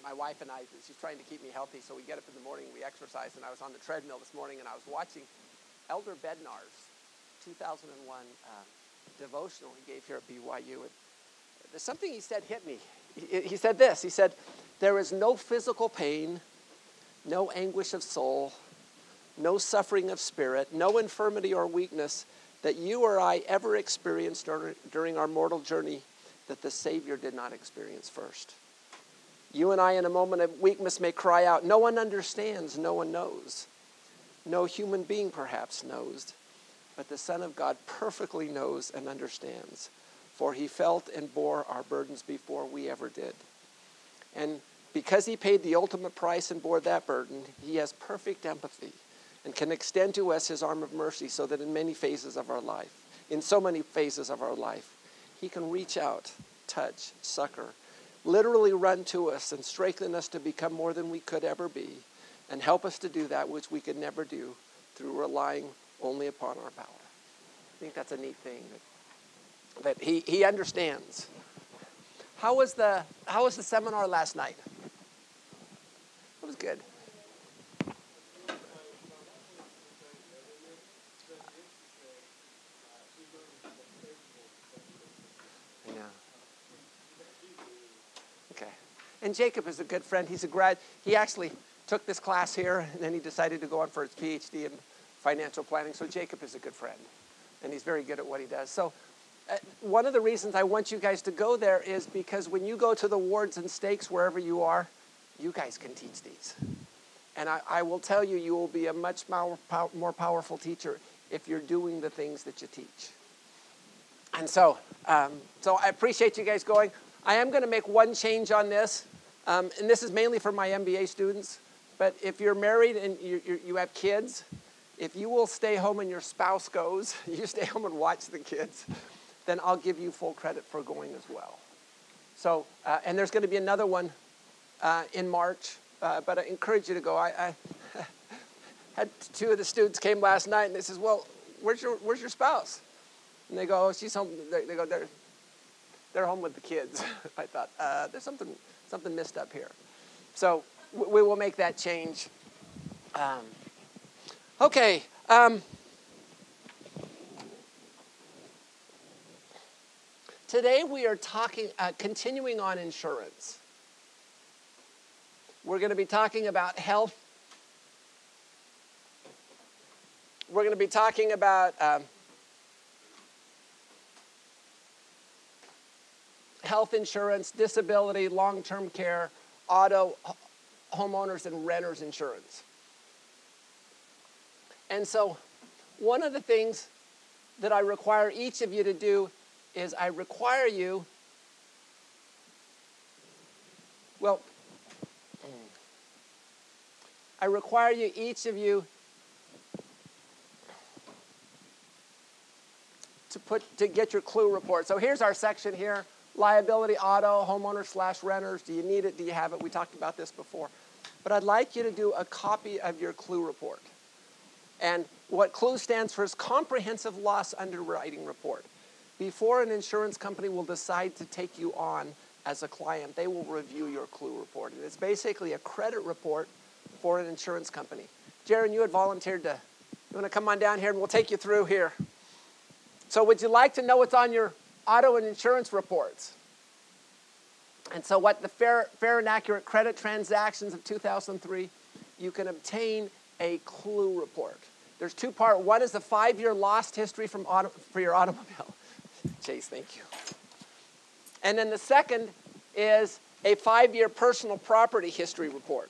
My wife and I, she's trying to keep me healthy, so we get up in the morning and we exercise. And I was on the treadmill this morning, and I was watching Elder Bednar's 2001 devotional he gave here at BYU. And there's something he said hit me. He said this. He said, "There is no physical pain, no anguish of soul, no suffering of spirit, no infirmity or weakness that you or I ever experienced during our mortal journey that the Savior did not experience first. You and I, in a moment of weakness, may cry out, 'No one understands, no one knows.' No human being perhaps knows, but the Son of God perfectly knows and understands, for he felt and bore our burdens before we ever did. And because he paid the ultimate price and bore that burden, he has perfect empathy and can extend to us his arm of mercy so that in so many phases of our life, he can reach out, touch, succor, literally run to us and strengthen us to become more than we could ever be, and help us to do that which we could never do through relying only upon our power." I think that's a neat thing that he understands. How was the seminar last night? It was good. Yeah. Okay. And Jacob is a good friend. He's a grad. He actually took this class here, and then he decided to go on for his PhD in financial planning. So Jacob is a good friend, and he's very good at what he does. So one of the reasons I want you guys to go there is because when you go to the wards and stakes, wherever you are, you guys can teach these. And I will tell you, you will be a much more powerful teacher if you're doing the things that you teach. And so I appreciate you guys going. I am going to make one change on this, and this is mainly for my MBA students. But if you're married and you have kids, if you will stay home and your spouse goes, you stay home and watch the kids, then I'll give you full credit for going as well. So, and there's going to be another one in March, but I encourage you to go. I had two of the students came last night, and they says, "Well, where's your spouse?" And they go, "Oh, she's home." They go, they're home with the kids. I thought, there's something missed up here. So we will make that change. Okay. Today we are continuing on insurance. We're going to be talking about health. We're going to be talking about health insurance, disability, long-term care, auto, homeowners, and renters insurance. And so one of the things that I require each of you to do is I require you, each of you, to get your clue report. So here's our section here. Liability, auto, homeowners/renters. Do you need it? Do you have it? We talked about this before. But I'd like you to do a copy of your clue report. And what CLUE stands for is Comprehensive Loss Underwriting Report. Before an insurance company will decide to take you on as a client, they will review your CLUE report. And it's basically a credit report for an insurance company. Jaron, you had volunteered you want to come on down here and we'll take you through here. So would you like to know what's on your auto and insurance reports? And so what the fair and accurate credit transactions of 2003, you can obtain a CLUE report. There's two parts. One is the 5-year loss history for your automobile. Chase, thank you. And then the second is a 5-year personal property history report.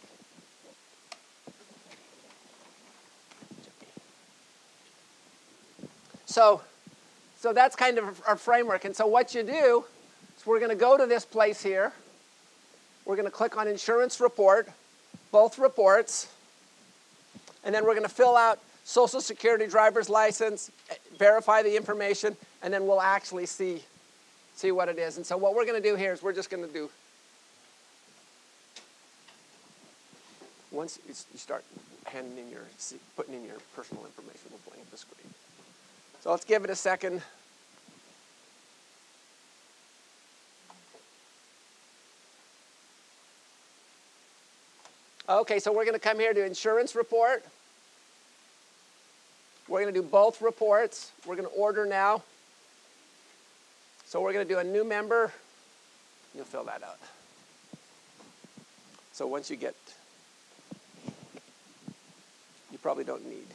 So that's kind of our framework. And so what you do is we're going to go to this place here. We're going to click on Insurance Report, both reports. And then we're going to fill out Social Security, driver's license, verify the information, and then we'll actually see what it is. And so what we're going to do here is we're just going to do, once you start putting in your personal information, we'll blank the screen. So let's give it a second. Okay, so we're going to come here to insurance report. We're going to do both reports. We're going to order now. So we're going to do a new member. You'll fill that out. So once you get, you probably don't need.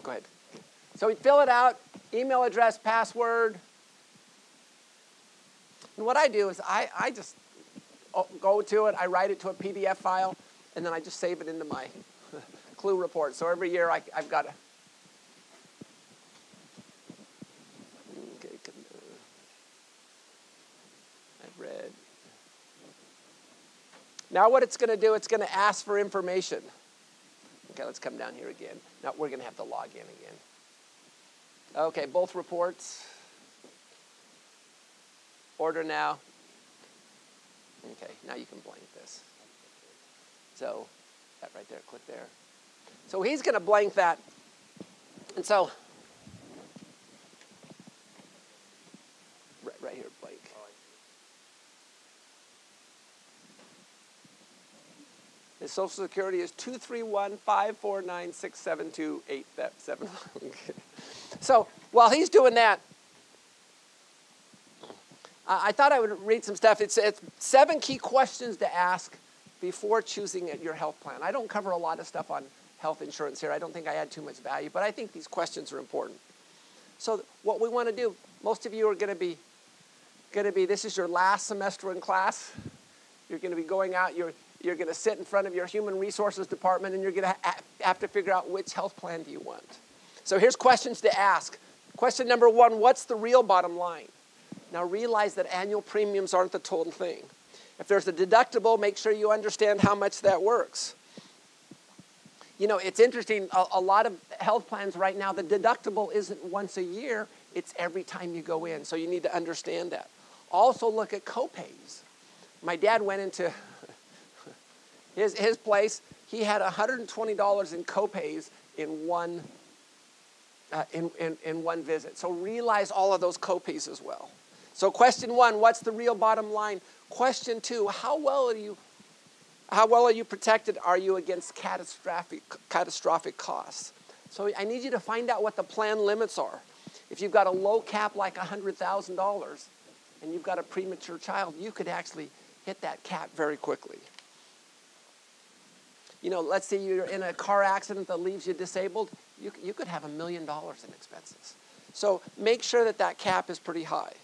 Go ahead. So we fill it out, email address, password. And what I do is I just go to it, I write it to a PDF file, and then I just save it into my clue report. So every year I've got a, okay, I've read. Now what it's going to do, it's going to ask for information. Okay, let's come down here again. Now we're going to have to log in again. Okay, both reports. Order now. Okay, now you can blank this. So that right there, click there. So he's going to blank that. And so, right here, blank. His Social Security is 231-549-672-87. So while he's doing that, I thought I would read some stuff. It's 7 key questions to ask before choosing your health plan. I don't cover a lot of stuff on health insurance here. I don't think I add too much value, but I think these questions are important. So what we want to do, most of you are going to be, this is your last semester in class. You're going to be going out, you're going to sit in front of your human resources department, and you're going to have to figure out which health plan do you want. So here's questions to ask. Question number 1, what's the real bottom line? Now realize that annual premiums aren't the total thing. If there's a deductible, make sure you understand how much that works. You know, it's interesting, a lot of health plans right now, the deductible isn't once a year, it's every time you go in. So you need to understand that. Also look at copays. My dad went into his place, he had $120 in copays in one visit. So realize all of those copays as well. So question 1, what's the real bottom line? Question 2, how well are you protected are you against catastrophic costs? So I need you to find out what the plan limits are. If you've got a low cap like $100,000 and you've got a premature child, you could actually hit that cap very quickly. You know, let's say you're in a car accident that leaves you disabled, you could have $1 million in expenses. So make sure that that cap is pretty high.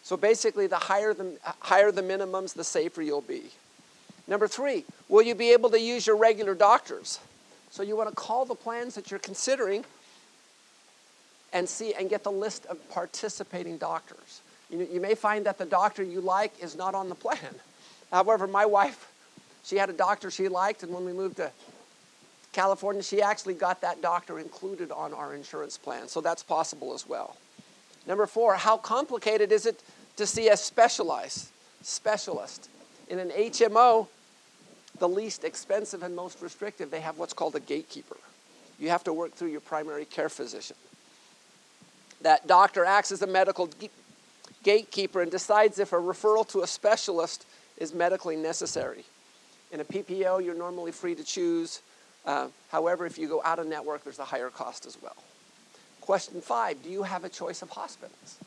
So basically, the higher the minimums, the safer you'll be. Number 3, will you be able to use your regular doctors? So you want to call the plans that you're considering and get the list of participating doctors. You may find that the doctor you like is not on the plan. However, my wife, she had a doctor she liked, and when we moved to California, she actually got that doctor included on our insurance plan. So that's possible as well. Number 4, how complicated is it to see a specialist? In an HMO, the least expensive and most restrictive, they have what's called a gatekeeper. You have to work through your primary care physician. That doctor acts as a medical gatekeeper and decides if a referral to a specialist is medically necessary. In a PPO, you're normally free to choose. However, if you go out of network, there's a higher cost as well. Question 5, do you have a choice of hospitals?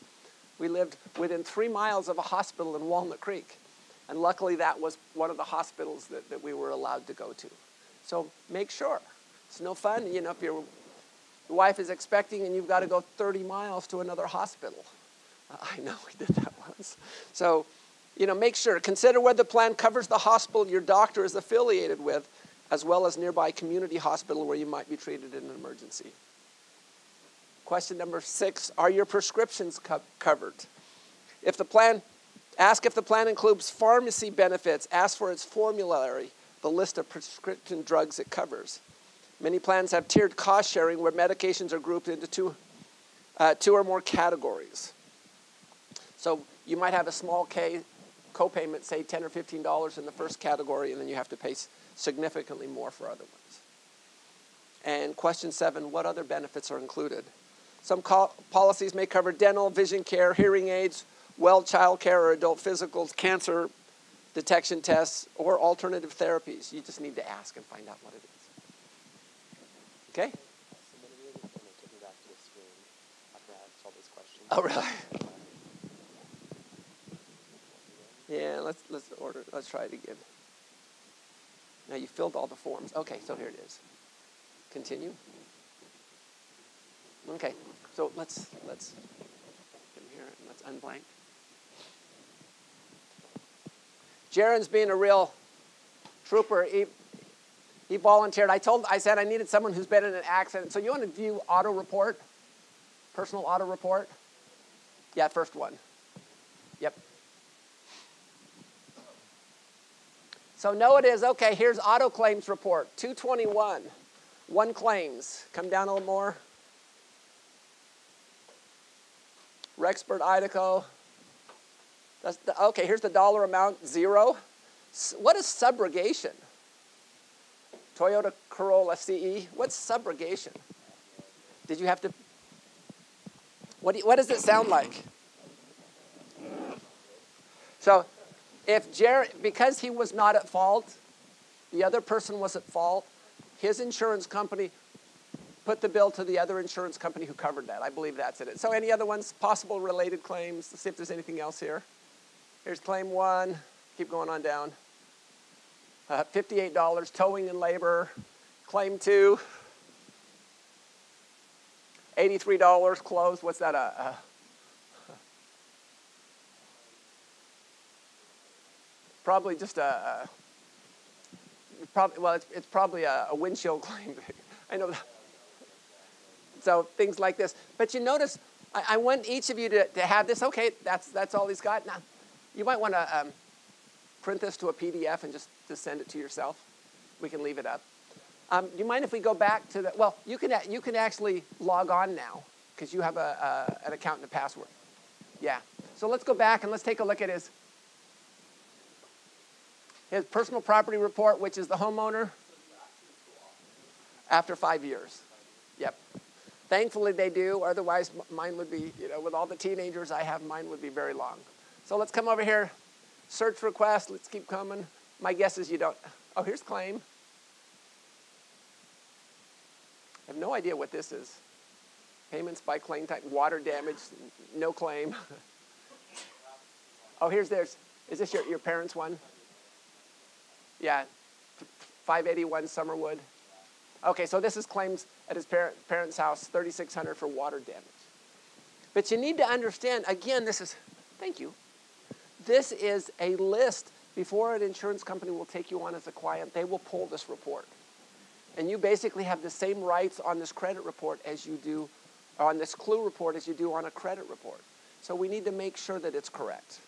We lived within 3 miles of a hospital in Walnut Creek. And luckily, that was one of the hospitals that we were allowed to go to. So make sure. It's no fun, you know, if your wife is expecting and you've got to go 30 miles to another hospital. I know, we did that once. So, you know, make sure. Consider whether the plan covers the hospital your doctor is affiliated with, as well as nearby community hospital where you might be treated in an emergency. Question number 6, are your prescriptions covered? Ask if the plan includes pharmacy benefits. Ask for its formulary, the list of prescription drugs it covers. Many plans have tiered cost sharing where medications are grouped into two or more categories. So you might have a small copayment, say $10 or $15 in the first category, and then you have to pay significantly more for other ones. And question 7, what other benefits are included? Some policies may cover dental, vision care, hearing aids, child care or adult physicals, cancer, detection tests, or alternative therapies. You just need to ask and find out what it is. Okay? Oh, really? Yeah, let's try it again. Now you filled all the forms. Okay, so here it is. Continue. Okay, so let's come here and let's unblank. Jaron's being a real trooper. He volunteered. I said I needed someone who's been in an accident. So you want to view auto report? Personal auto report? Yeah, first one. Yep. So no, it is. Okay, here's auto claims report. 221. 1 claims. Come down a little more. Rexburg, Idaho. Okay, here's the dollar amount, 0. What is subrogation? Toyota Corolla CE. What's subrogation? Did you have to... What does it sound like? So, because he was not at fault, the other person was at fault, his insurance company put the bill to the other insurance company who covered that. I believe that's it. So any other ones, possible related claims? Let's see if there's anything else here. Here's claim 1. Keep going on down. $58, towing and labor. Claim 2. $83, closed. What's that? Probably just it's probably a windshield claim. I know that. So things like this. But you notice, I want each of you to have this. Okay, that's all he's got. Now, you might want to print this to a PDF and just send it to yourself. We can leave it up. Do you mind if we go back to the, well, you can actually log on now because you have an account and a password. Yeah. So let's go back and let's take a look at his personal property report, which is the homeowner after 5 years. Yep. Thankfully they do, otherwise mine would be, with all the teenagers I have, mine would be very long. So let's come over here, search request, let's keep coming. My guess is you don't, oh, here's claim. I have no idea what this is. Payments by claim type, water damage, no claim. Oh, here's theirs. Is this your parents' one? Yeah, 581 Summerwood. Okay, so this is claims at his parents' house, $3,600 for water damage. But you need to understand, again, thank you. This is a list. Before an insurance company will take you on as a client, they will pull this report. And you basically have the same rights on this credit report as you do, on this clue report as you do on a credit report. So we need to make sure that it's correct.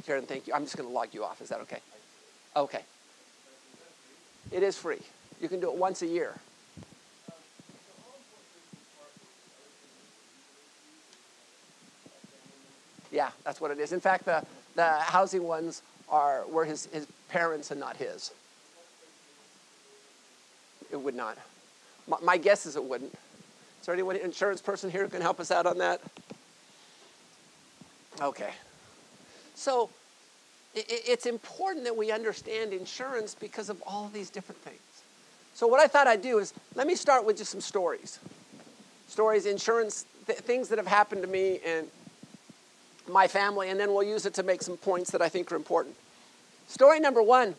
Sharon, thank you. I'm just going to log you off. Is that okay? Okay. It is free. You can do it once a year. Yeah, that's what it is. In fact, the housing ones were his parents and not his. It would not. My guess is it wouldn't. Is there anyone, insurance person here who can help us out on that? Okay. So it's important that we understand insurance because of all of these different things. So what I thought I'd do is, let me start with just some stories. Stories, insurance, things that have happened to me and my family, and then we'll use it to make some points that I think are important. Story number 1.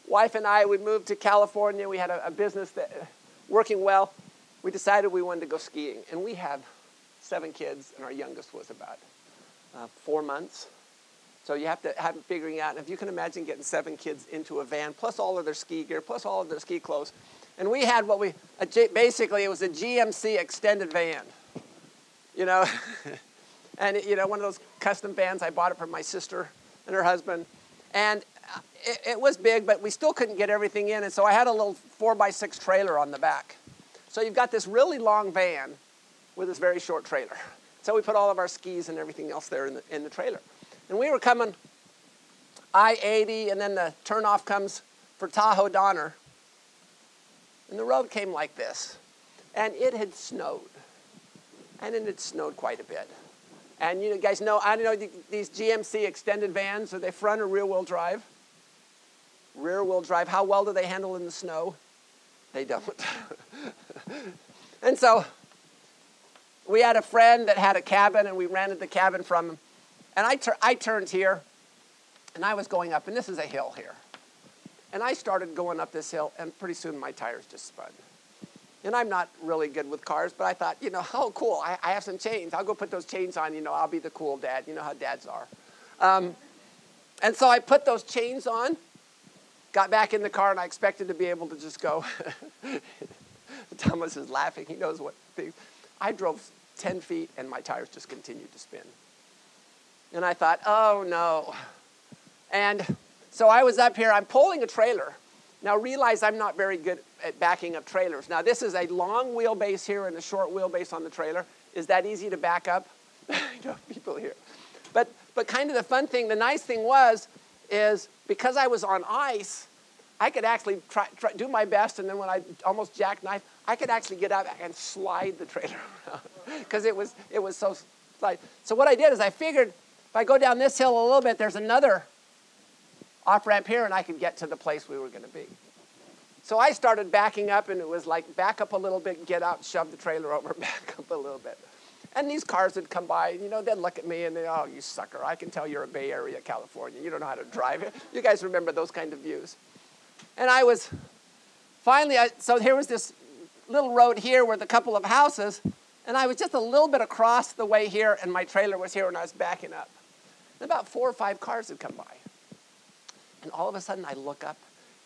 Wife and I, we moved to California. We had a business that working well. We decided we wanted to go skiing. And we have 7 kids, and our youngest was about 4 months. So you have to have figuring out, and if you can imagine getting 7 kids into a van, plus all of their ski gear, plus all of their ski clothes. And we had basically it was a GMC extended van, and one of those custom vans. I bought it from my sister and her husband, and it was big, but we still couldn't get everything in, and so I had a little 4x6 trailer on the back. So you've got this really long van with this very short trailer. So we put all of our skis and everything else there in the trailer. And we were coming I-80, and then the turnoff comes for Tahoe Donner. And the road came like this. And it had snowed. And it had snowed quite a bit. And you guys know, I don't know, these GMC extended vans, are they front or rear-wheel drive? Rear-wheel drive. How well do they handle in the snow? They don't. And so we had a friend that had a cabin, and we rented the cabin from him. And I turned here, and I was going up, and this is a hill here. And I started going up this hill, and pretty soon my tires just spun. And I'm not really good with cars, but I thought, oh, cool, I have some chains. I'll go put those chains on, I'll be the cool dad. You know how dads are. And so I put those chains on, got back in the car, and I expected to be able to just go. Thomas is laughing. He knows what things. I drove 10 feet, and my tires just continued to spin. And I thought, oh, no. And so I was up here. I'm pulling a trailer. Now, realize I'm not very good at backing up trailers. Now, this is a long wheelbase here and a short wheelbase on the trailer. Is that easy to back up? I know people here. But kind of the fun thing, the nice thing is because I was on ice, I could actually try do my best, and then when I almost jackknife, I could actually get out and slide the trailer around because it was so slight. So what I did is I figured if I go down this hill a little bit, there's another off-ramp here, and I could get to the place we were going to be. So I started backing up, and it was like back up a little bit, get out, shove the trailer over, back up a little bit. And these cars would come by, and they'd look at me, and they'd, oh, you sucker. I can tell you're a Bay Area, California. You don't know how to drive it. You guys remember those kind of views. And I was, finally, so here was this little road here with a couple of houses, and I was just a little bit across the way here, and my trailer was here, and I was backing up. And about 4 or 5 cars had come by. And all of a sudden, I look up,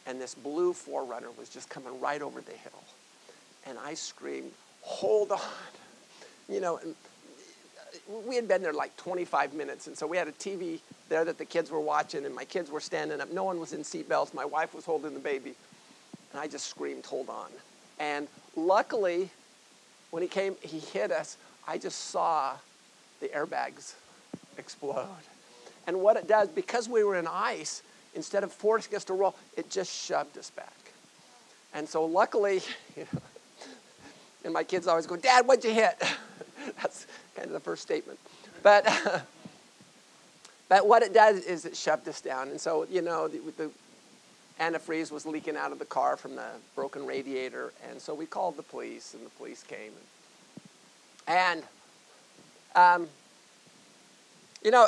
and this blue 4Runner was just coming right over the hill. And I screamed, hold on. And we had been there like 25 minutes, and so we had a TV there that the kids were watching, and my kids were standing up. No one was in seatbelts. My wife was holding the baby. And I just screamed, hold on. And luckily, when he came, he hit us. I just saw the airbags explode. And what it does, because we were in ice, instead of forcing us to roll, it just shoved us back. And so luckily, and my kids always go, Dad, what'd you hit? That's kind of the first statement. But what it does is it shoved us down. And so, the antifreeze was leaking out of the car from the broken radiator. And so we called the police, and the police came. And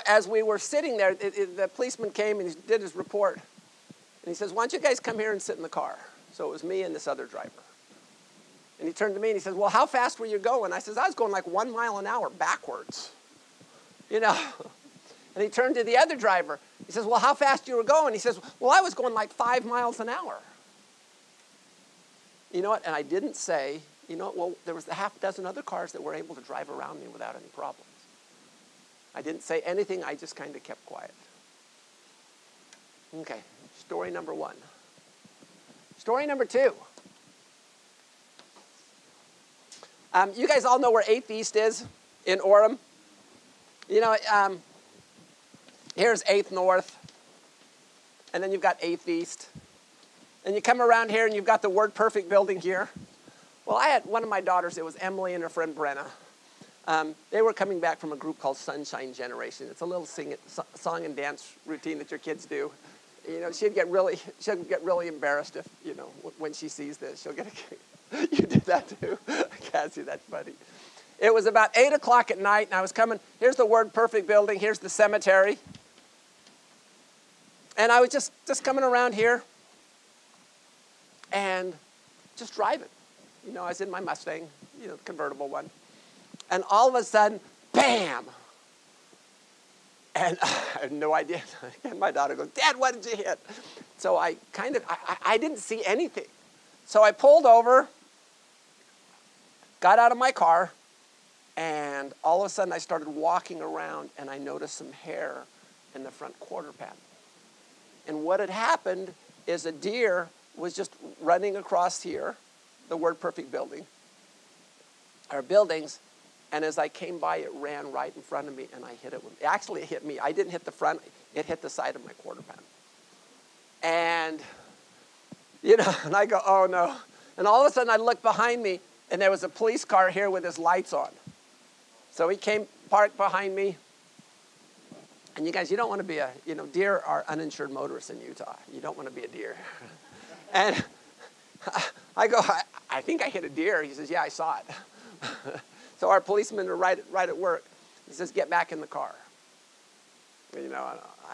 as we were sitting there, the policeman came and he did his report. And he says, why don't you guys come here and sit in the car? So it was me and this other driver. And he turned to me and he says, well, how fast were you going? I says, I was going like 1 mile an hour backwards. And he turned to the other driver. He says, well, how fast you were going? He says, well, I was going like 5 miles an hour. You know what? And I didn't say, well, there was a half dozen other cars that were able to drive around me without any problems. I didn't say anything. I just kind of kept quiet. Okay, story number 1. Story number 2. You guys all know where 8th East is in Orem. Here's 8th North, and then you've got 8th East. And you come around here, and you've got the Word Perfect building here. Well, I had one of my daughters, it was Emily and her friend Brenna. They were coming back from a group called Sunshine Generation. It's a little song and dance routine that your kids do. She'd get really embarrassed if, when she sees this, she'll get you did that too? Cassie, that's funny. It was about 8 o'clock at night, and I was coming. Here's the Word Perfect building. Here's the cemetery. And I was just coming around here and just driving. I was in my Mustang, the convertible one. And all of a sudden, bam! And I had no idea. And my daughter goes, Dad, what did you hit? So I didn't see anything. So I pulled over, got out of my car, and all of a sudden I started walking around, and I noticed some hair in the front quarter panel. And what had happened is a deer was just running across here, the Word Perfect building, or buildings, and as I came by, it ran right in front of me, and I hit it. Actually, it hit me. I didn't hit the front. It hit the side of my quarter panel. And, and I go, oh, no. And all of a sudden, I look behind me, And there was a police car here with his lights on. So he came, parked behind me. And you guys, you don't want to be deer are uninsured motorists in Utah. You don't want to be a deer. And I go, I think I hit a deer. He says, yeah, I saw it. So our policemen are right at work. He says, get back in the car. I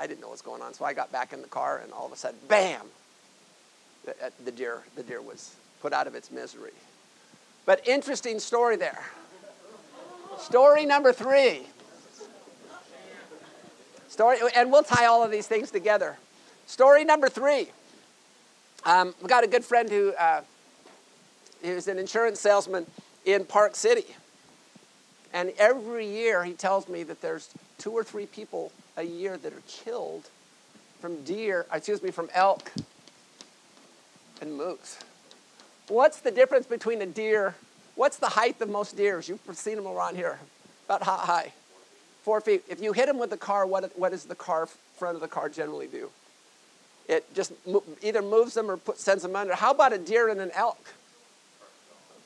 didn't know what was going on. So I got back in the car, and all of a sudden, bam! The deer was put out of its misery. But interesting story there. Story number 3. And we'll tie all of these things together. Story number 3. We've got a good friend who he was an insurance salesman in Park City. And every year he tells me that there's 2 or 3 people a year that are killed from elk and moose. What's the difference between a deer? What's the height of most deers? You've seen them around here. About how high? 4 feet. If you hit them with the car, what does the front of the car generally do? It just either moves them or sends them under. How about a deer and an elk?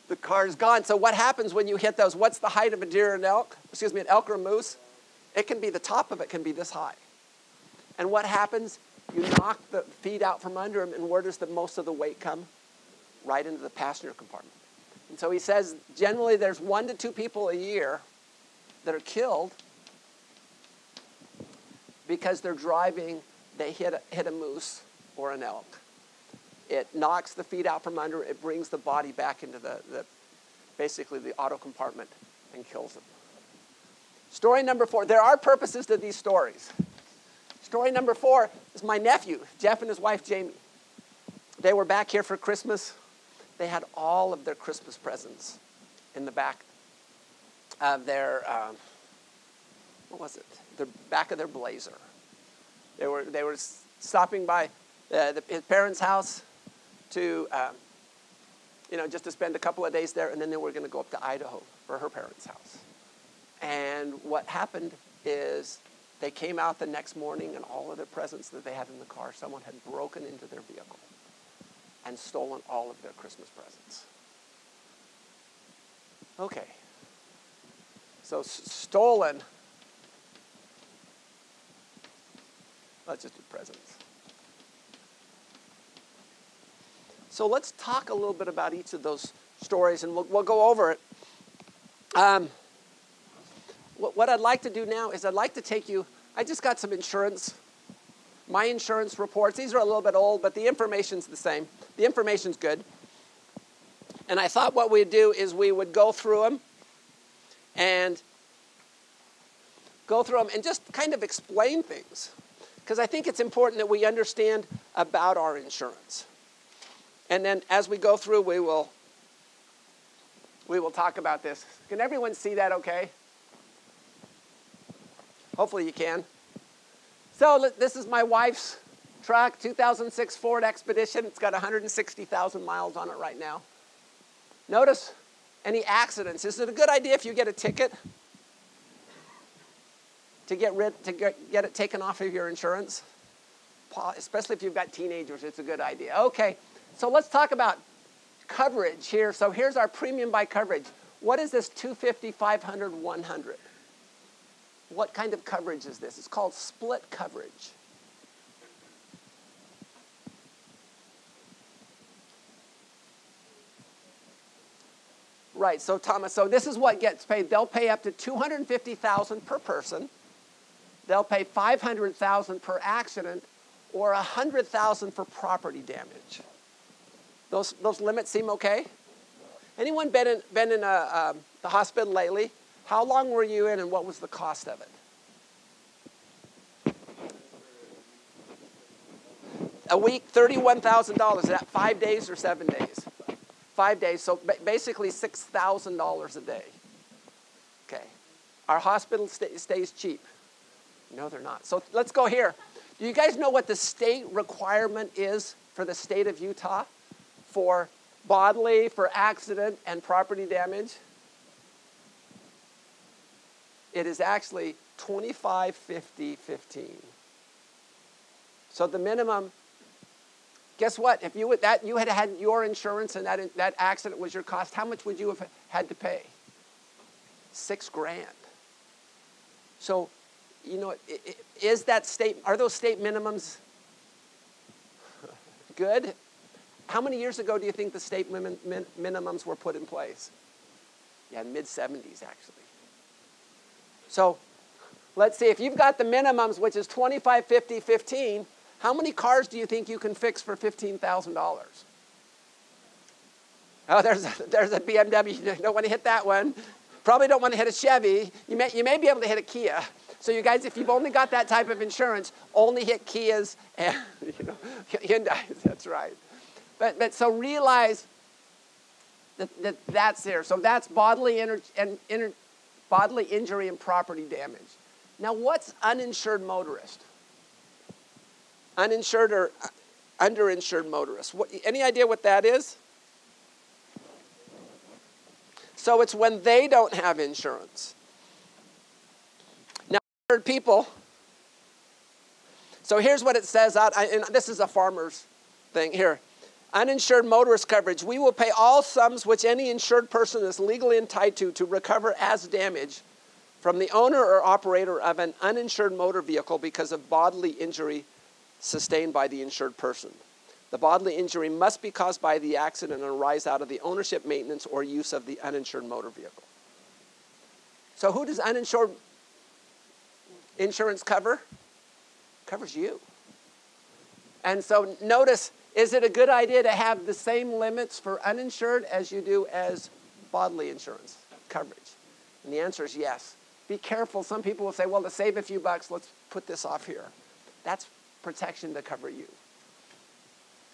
The car's gone. So what happens when you hit those? What's the height of a deer and elk? An elk or a moose? It can be the top of it can be this high. And what happens? You knock the feet out from under them, and where does most of the weight come? Right into the passenger compartment. And so he says, generally there's 1 to 2 people a year that are killed because they're driving, they hit a moose or an elk. It knocks the feet out from under, it brings the body back into basically the auto compartment and kills them. Story number 4. There are purposes to these stories. Story number 4 is my nephew, Jeff, and his wife, Jamie. They were back here for Christmas. They had all of their Christmas presents in the back of their, the back of their Blazer. They were stopping by his parents' house to, just to spend a couple of days there, and then they were going to go up to Idaho for her parents' house. And what happened is they came out the next morning, and all of their presents that they had in the car, someone had broken into their vehicle and stolen all of their Christmas presents. Okay. So stolen. Let's just do presents. So let's talk a little bit about each of those stories, and we'll go over it. What I'd like to do now is I'd like to take you, I just got some insurance, my insurance reports. These are a little bit old, but the information's the same. The information's good. And I thought what we'd do is we would go through them and just kind of explain things. Because I think it's important that we understand about our insurance. And then as we go through, we will talk about this. Can everyone see that okay? Hopefully you can. So this is my wife's truck, 2006 Ford Expedition. It's got 160,000 miles on it right now. Notice any accidents. Is it a good idea if you get a ticket to get it taken off of your insurance? Especially if you've got teenagers, it's a good idea. Okay, so let's talk about coverage here. So here's our premium by coverage. What is this 250, 500, 100? What kind of coverage is this? It's called split coverage. Right, so Thomas, so this is what gets paid. They'll pay up to $250,000 per person. They'll pay $500,000 per accident, or $100,000 for property damage. Those limits seem okay? Anyone been in the hospital lately? How long were you in, and what was the cost of it? A week, $31,000. Is that 5 days or 7 days? 5 days, so basically $6,000 a day. Okay. Our hospital stays cheap. No, they're not. So let's go here. Do you guys know what the state requirement is for the state of Utah for bodily, for accident, and property damage? It is actually 25, 50, 15. So the minimum Guess what? If you had had your insurance and that accident was your cost, how much would you have had to pay? $6,000. So, you know, are those state minimums good? How many years ago do you think the state minimums were put in place? Yeah, mid-70s, actually. So let's see, if you've got the minimums, which is 25, 50, 15, how many cars do you think you can fix for $15,000? Oh, there's a BMW. You don't want to hit that one. Probably don't want to hit a Chevy. You may be able to hit a Kia. So you guys, if you've only got that type of insurance, only hit Kias and Hyundais. That's right. But so realize that's there. So that's bodily injury and property damage. Now, what's uninsured motorist? Uninsured or underinsured motorist? Any idea what that is? So it's when they don't have insurance. Now, uninsured people. So here's what it says out, and this is a farmer's thing here. Uninsured motorist coverage. We will pay all sums which any insured person is legally entitled to recover as damage from the owner or operator of an uninsured motor vehicle because of bodily injury sustained by the insured person. The bodily injury must be caused by the accident and arise out of the ownership, maintenance, or use of the uninsured motor vehicle. So who does uninsured insurance cover? Covers you. And so notice, is it a good idea to have the same limits for uninsured as you do as bodily insurance coverage? And the answer is yes. Be careful. Some people will say, well, to save a few bucks, let's put this off here. That's protection to cover you.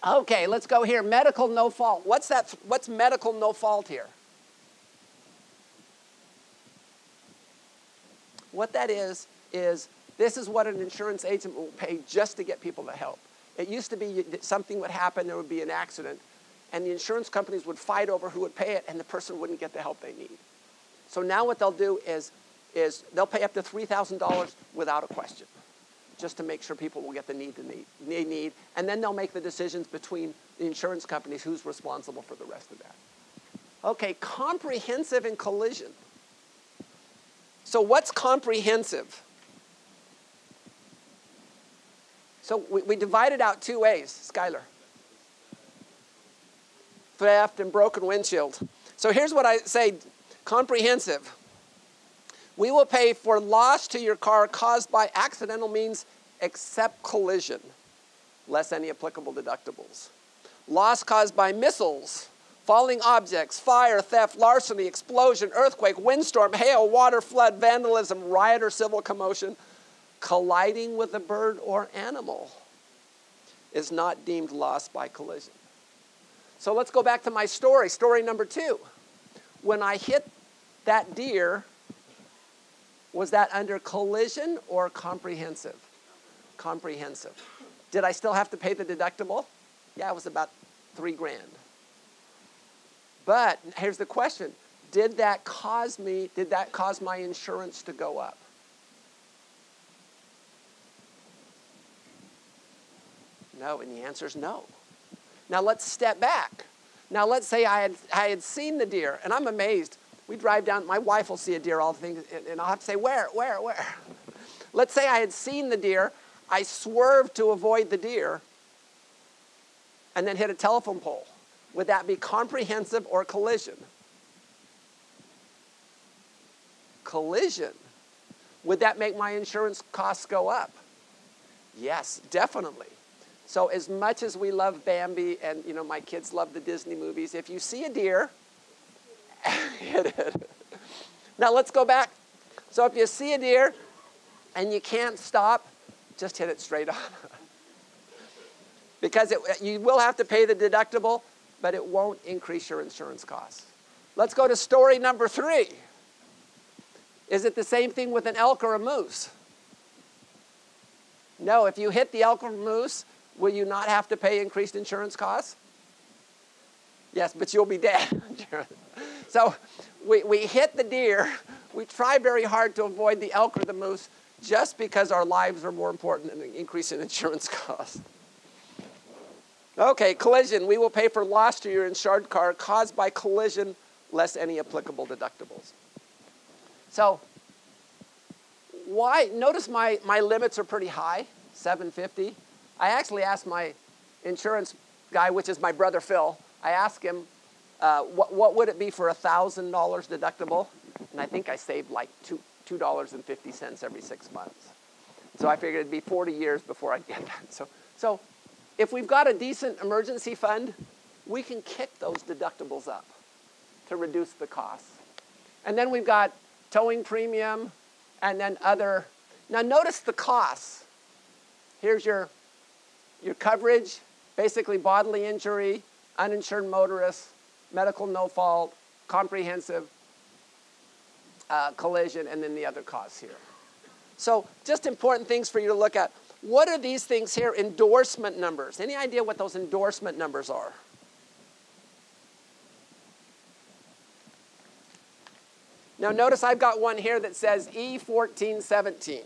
Okay, let's go here. Medical no fault. What's medical no fault here? What that is this is what an insurance agent will pay just to get people to help. It used to be something would happen, there would be an accident, and the insurance companies would fight over who would pay it, and the person wouldn't get the help they need. So now what they'll do is they'll pay up to $3,000 without a question, just to make sure people will get the they need, and then they'll make the decisions between the insurance companies who's responsible for the rest of that. Okay, comprehensive and collision. So what's comprehensive? So we divided out two ways, Skylar. Theft and broken windshield. So here's what I say, comprehensive. We will pay for loss to your car caused by accidental means except collision, less any applicable deductibles. Loss caused by missiles, falling objects, fire, theft, larceny, explosion, earthquake, windstorm, hail, water, flood, vandalism, riot or civil commotion, colliding with a bird or animal is not deemed loss by collision. So let's go back to my story. Story number 2. When I hit that deer, was that under collision or comprehensive? Comprehensive. Did I still have to pay the deductible? Yeah, it was about $3,000. But here's the question. Did that cause my insurance to go up? No, and the answer is no. Now let's step back. Now let's say I had seen the deer, and I'm amazed. We drive down, my wife will see a deer, all the things, and I'll have to say, where? Let's say I had seen the deer, I swerved to avoid the deer, and then hit a telephone pole. Would that be comprehensive or collision? Collision. Would that make my insurance costs go up? Yes, definitely. So as much as we love Bambi and, my kids love the Disney movies, if you see a deer, hit it. Now let's go back. So if you see a deer and you can't stop, just hit it straight on. Because you will have to pay the deductible, but it won't increase your insurance costs. Let's go to story number 3. Is it the same thing with an elk or a moose? No, if you hit the elk or moose, will you not have to pay increased insurance costs? Yes, but you'll be dead. So we hit the deer. We try very hard to avoid the elk or the moose just because our lives are more important than an increase in insurance costs. Okay, collision. We will pay for loss to your insured car caused by collision less any applicable deductibles. So why? Notice my limits are pretty high, $750. I actually asked my insurance guy, which is my brother Phil, I asked him, what would it be for $1,000 deductible? And I think I saved like $2.50 every 6 months. So I figured it'd be 40 years before I'd get that. So if we've got a decent emergency fund, we can kick those deductibles up to reduce the costs. And then we've got towing premium and then other. Now notice the costs. Here's your coverage, basically bodily injury, uninsured motorist, medical no fault, comprehensive, collision, and then the other costs here. So just important things for you to look at. What are these things here? Endorsement numbers. Any idea what those endorsement numbers are? Now notice I've got one here that says E1417.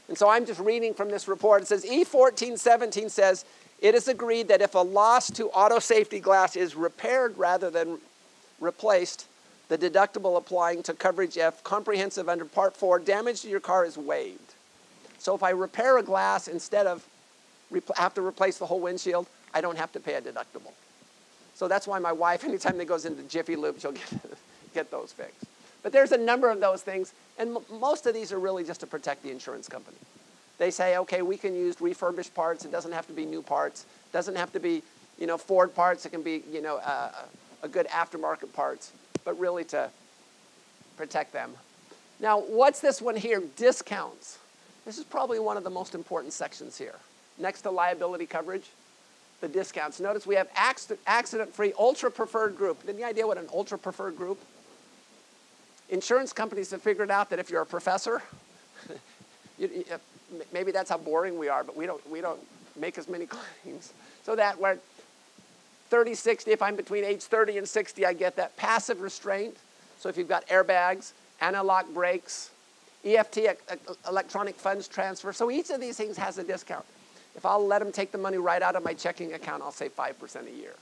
And so I'm just reading from this report. It says E1417 says, it is agreed that if a loss to auto safety glass is repaired rather than replaced, the deductible applying to coverage F, comprehensive under Part 4, damage to your car is waived. So if I repair a glass instead of have to replace the whole windshield, I don't have to pay a deductible. So that's why my wife, anytime that goes into Jiffy Lube, she'll get those fixed. But there's a number of those things, and most of these are really just to protect the insurance company. They say, okay, we can use refurbished parts. It doesn't have to be new parts. It doesn't have to be, Ford parts. It can be, a good aftermarket parts, but really to protect them. Now, what's this one here? Discounts. This is probably one of the most important sections here. Next to liability coverage, the discounts. Notice we have accident-free, ultra-preferred group. Any idea what an ultra-preferred group? Insurance companies have figured out that if you're a professor, maybe that's how boring we are, but we don't make as many claims. So that we're 30, 60, if I'm between age 30 and 60, I get that passive restraint. So if you've got airbags, anti-lock brakes, EFT, electronic funds transfer. So each of these things has a discount. If I'll let them take the money right out of my checking account, I'll save 5% a year.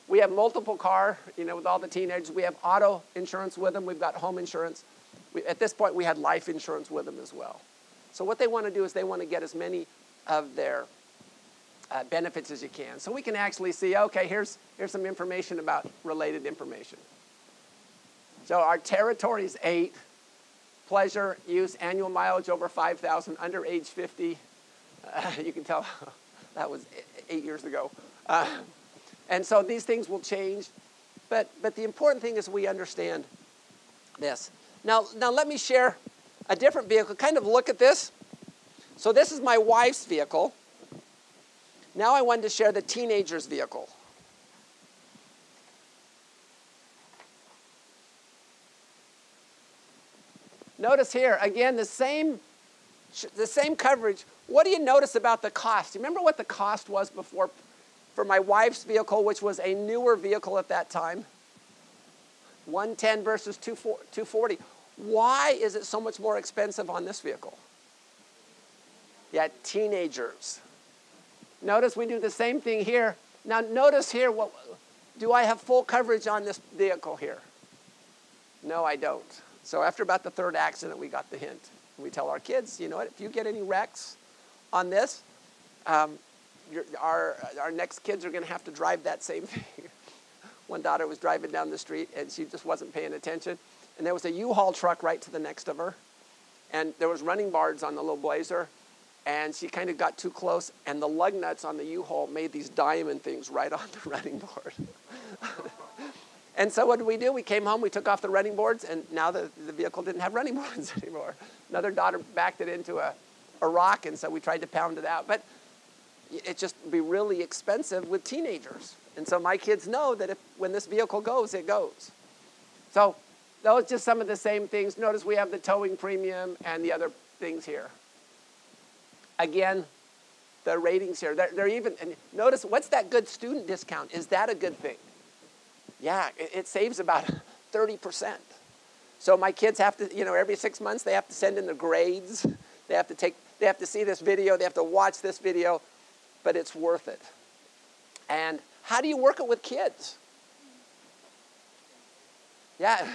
We have multiple car, with all the teenagers. We have auto insurance with them. We've got home insurance. At this point, we had life insurance with them as well. So what they want to do is they want to get as many of their benefits as you can. So we can actually see, okay, here's some information about related information. So our territory is 8. Pleasure, use, annual mileage over 5,000, under age 50. You can tell that was 8 years ago. And so these things will change. But the important thing is we understand this. Now let me share a different vehicle. Kind of look at this. So this is my wife's vehicle. Now I wanted to share the teenager's vehicle. Notice here, again, the same coverage. What do you notice about the cost? Do you remember what the cost was before for my wife's vehicle, which was a newer vehicle at that time? $110 versus $240. Why is it so much more expensive on this vehicle? Yeah, teenagers. Notice we do the same thing here. Now notice here, do I have full coverage on this vehicle here? No, I don't. So after about the 3rd accident, we got the hint. We tell our kids, you know what, if you get any wrecks on this, our next kids are going to have to drive that same thing. One daughter was driving down the street, and she just wasn't paying attention. And there was a U-Haul truck right to the next of her. And there was running boards on the little Blazer. And she kind of got too close, and the lug nuts on the U-Haul made these diamond things right on the running board. And so what did we do? We came home, we took off the running boards, and now the vehicle didn't have running boards anymore. Another daughter backed it into a rock, and so we tried to pound it out. But it just would be really expensive with teenagers. And so my kids know that when this vehicle goes, it goes. So those are just some of the same things. Notice we have the towing premium and the other things here. Again, the ratings here, they're even, and notice, what's that good student discount? Is that a good thing? Yeah, it saves about 30%. So my kids have to, every 6 months, they have to send in their grades. They have to see this video. They have to watch this video, but it's worth it. And how do you work it with kids? Yeah,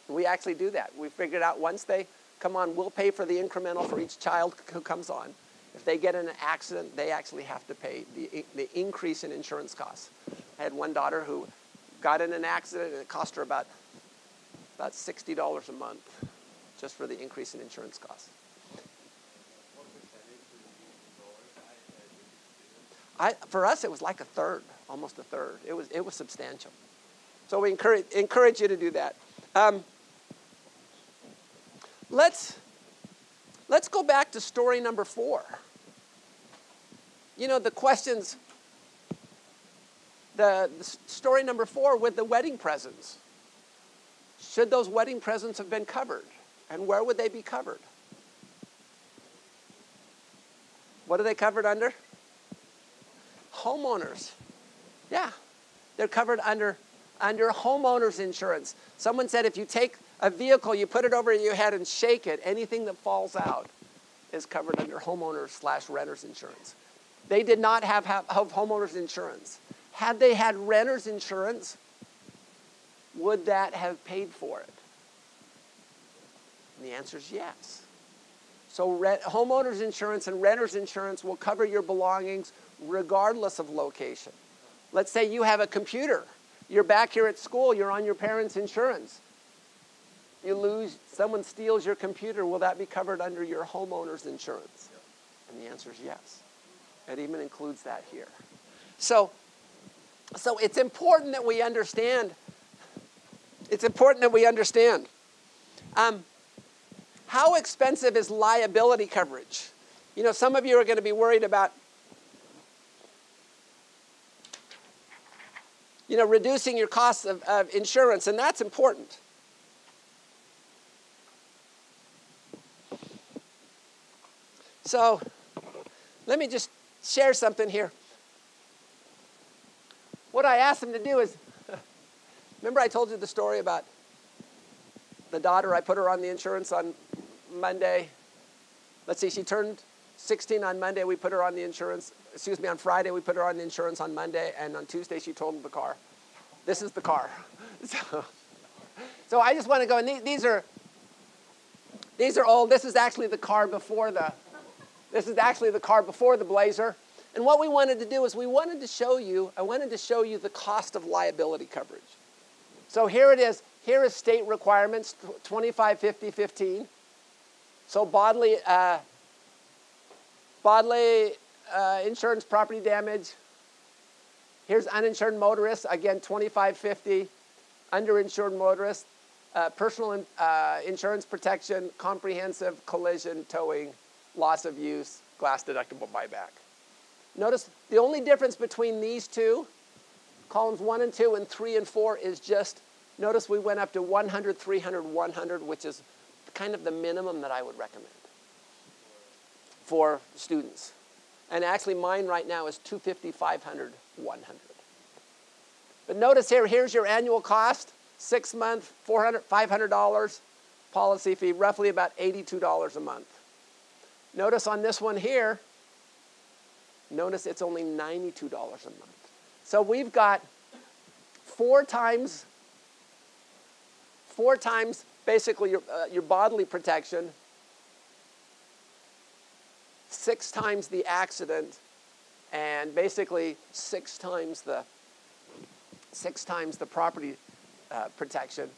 we actually do that. We figured out once they come on, we'll pay for the incremental for each child who comes on. If they get in an accident, they actually have to pay the increase in insurance costs. I had one daughter who got in an accident, and it cost her about $60 a month just for the increase in insurance costs. For us, it was like a third, almost a third. It was substantial. So we encourage you to do that. Let's go back to story number 4. You know, the questions, the story number 4 with the wedding presents. Should those wedding presents have been covered? And where would they be covered? What are they covered under? Homeowners. Yeah, they're covered under homeowners insurance. Someone said if you take a vehicle, you put it over your head and shake it, anything that falls out is covered under homeowners/renters insurance. They did not have homeowners insurance. Had they had renters insurance, would that have paid for it? And the answer is yes. So homeowners insurance and renters insurance will cover your belongings regardless of location. Let's say you have a computer. You're back here at school. You're on your parents' insurance. You lose, someone steals your computer. Will that be covered under your homeowner's insurance? And the answer is yes. It even includes that here. So it's important that we understand. It's important that we understand. How expensive is liability coverage? You know, some of you are going to be worried about, you know, reducing your costs of insurance, and that's important. So let me just share something here. What I asked them to do is, remember I told you the story about the daughter, I put her on the insurance on Monday. Let's see, she turned 16 on Monday, we put her on the insurance. On Friday, we put her on the insurance on Monday, and on Tuesday, she totaled the car. This is the car. So I just want to go, and these are old. This is actually the car before the Blazer. And what we wanted to do is I wanted to show you the cost of liability coverage. So here it is. Here is state requirements, 25, 50, 15. So bodily insurance, property damage. Here's uninsured motorists, again, 25, 50. Underinsured motorists, personal insurance protection, comprehensive, collision, towing, loss of use, glass deductible buyback. Notice the only difference between these two, columns 1 and 2 and 3 and 4, is just, notice we went up to 100, 300, 100, which is kind of the minimum that I would recommend for students. And actually mine right now is 250, 500, 100. But notice here's your annual cost, 6 month, $400, $500, policy fee, roughly about $82 a month. Notice on this one here, notice it's only $92 a month. So we've got four times basically your bodily protection, 6 times the accident, and basically 6 times the property protection,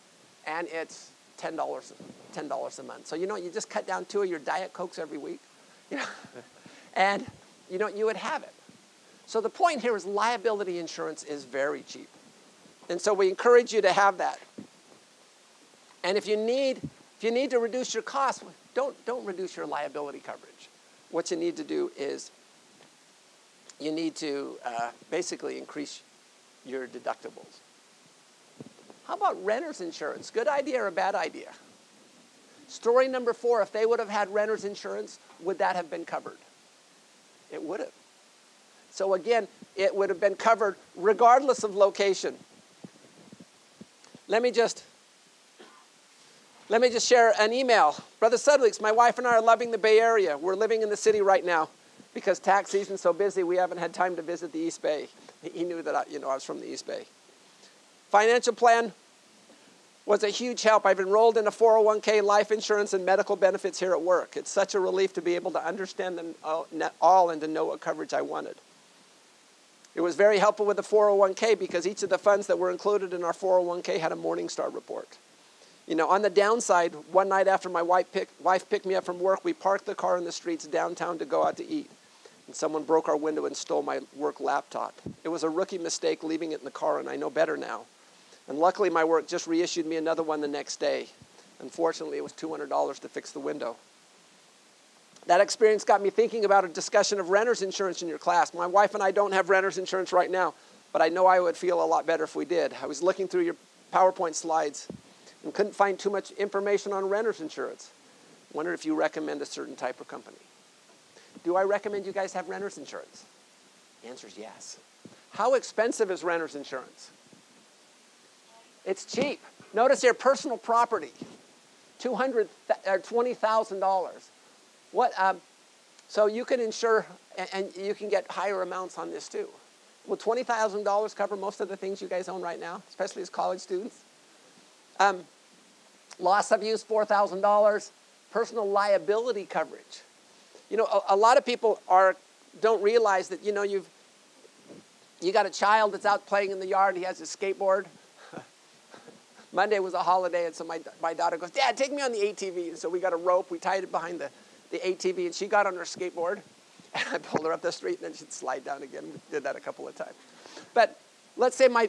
and it's $10 a month. So you know, you just cut down 2 of your Diet Cokes every week, you know, and you know, you would have it. So the point here is liability insurance is very cheap, and so we encourage you to have that. And if you need to reduce your costs, don't reduce your liability coverage. What you need to do is you need to basically increase your deductibles. How about renter's insurance? Good idea or a bad idea? Story number 4, if they would have had renter's insurance, would that have been covered? It would have. So again, it would have been covered regardless of location. Let me just share an email. Brother Sudweeks, my wife and I are loving the Bay Area. We're living in the city right now. Because tax season's so busy, we haven't had time to visit the East Bay. He knew that I was from the East Bay. Financial plan was a huge help. I've enrolled in a 401k, life insurance, and medical benefits here at work. It's such a relief to be able to understand them all and to know what coverage I wanted. It was very helpful with the 401k because each of the funds that were included in our 401k had a Morningstar report. On the downside, one night after my wife picked me up from work, we parked the car in the streets downtown to go out to eat. And someone broke our window and stole my work laptop. It was a rookie mistake leaving it in the car, and I know better now. And luckily, my work just reissued me another one the next day. Unfortunately, it was $200 to fix the window. That experience got me thinking about a discussion of renter's insurance in your class. My wife and I don't have renter's insurance right now, but I know I would feel a lot better if we did. I was looking through your PowerPoint slides and couldn't find too much information on renter's insurance. Wondered if you recommend a certain type of company. Do I recommend you guys have renter's insurance? The answer is yes. How expensive is renter's insurance? It's cheap. Notice here, personal property, $20,000. So you can insure, and you can get higher amounts on this too. Will $20,000 cover most of the things you guys own right now, especially as college students? Loss of use, $4,000. Personal liability coverage. A lot of people don't realize that, you got a child that's out playing in the yard. He has his skateboard. Monday was a holiday, and so my daughter goes, "Dad, take me on the ATV." And so we got a rope. We tied it behind the ATV, and she got on her skateboard. And I pulled her up the street, and then she'd slide down again. We did that a couple of times. But let's say one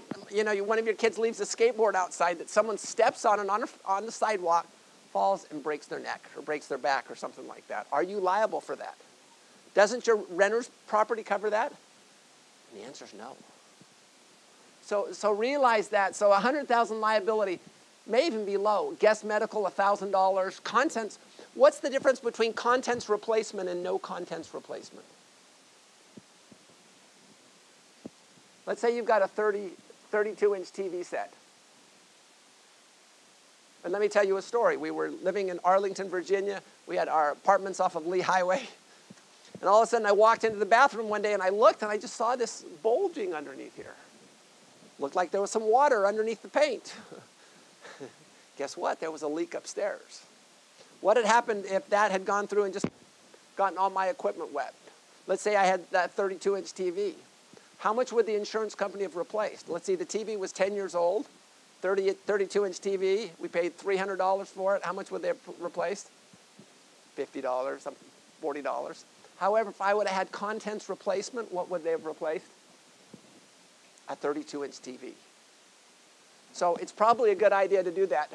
of your kids leaves a skateboard outside that someone steps on and on the sidewalk, falls and breaks their neck or breaks their back or something like that. Are you liable for that? Doesn't your renter's property cover that? And the answer is no. So realize that. So $100,000 liability may even be low. Guest medical, $1,000. Contents. What's the difference between contents replacement and no contents replacement? Let's say you've got a 32-inch TV set. And let me tell you a story. We were living in Arlington, Virginia. We had our apartments off of Lee Highway. And all of a sudden, I walked into the bathroom one day, and I looked, and I just saw this bulging underneath here. Looked like there was some water underneath the paint. Guess what? There was a leak upstairs. What had happened if that had gone through and just gotten all my equipment wet? Let's say I had that 32-inch TV. How much would the insurance company have replaced? Let's see, the TV was 10 years old, 32-inch TV. We paid $300 for it. How much would they have replaced? $50, $40. However, if I would have had contents replacement, what would they have replaced? A 32-inch TV. So it's probably a good idea to do that.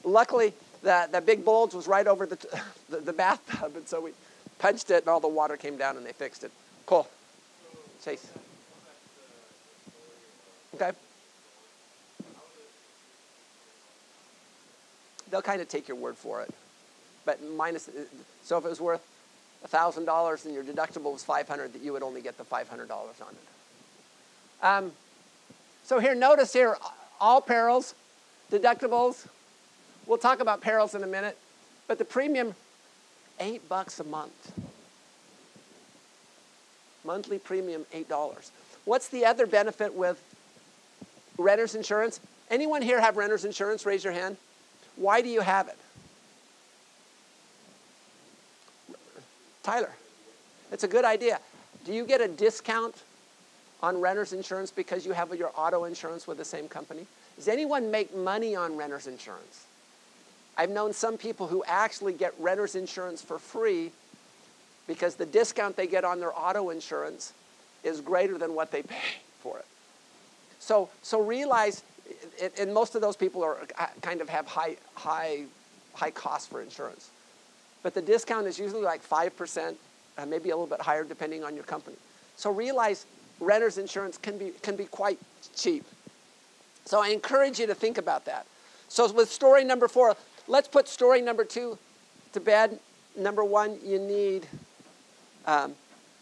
Luckily, the big bulge was right over the bathtub, and so we punched it, and all the water came down, and they fixed it. Cool. Chase. Okay. They'll kind of take your word for it. But so if it was worth $1,000 and your deductible was $500, that you would only get the $500 on it. So here, notice here, all perils, deductibles. We'll talk about perils in a minute. But the premium, $8 a month. Monthly premium, $8. What's the other benefit with renter's insurance? Anyone here have renter's insurance? Raise your hand. Why do you have it? Tyler, it's a good idea. Do you get a discount on renter's insurance because you have your auto insurance with the same company? Does anyone make money on renter's insurance? I've known some people who actually get renter's insurance for free because the discount they get on their auto insurance is greater than what they pay for it. So realize, and most of those people kind of have high costs for insurance. But the discount is usually like 5%, maybe a little bit higher depending on your company. So realize renter's insurance can be quite cheap. So I encourage you to think about that. So with story number 4, let's put story number 2 to bed. Number 1, you need,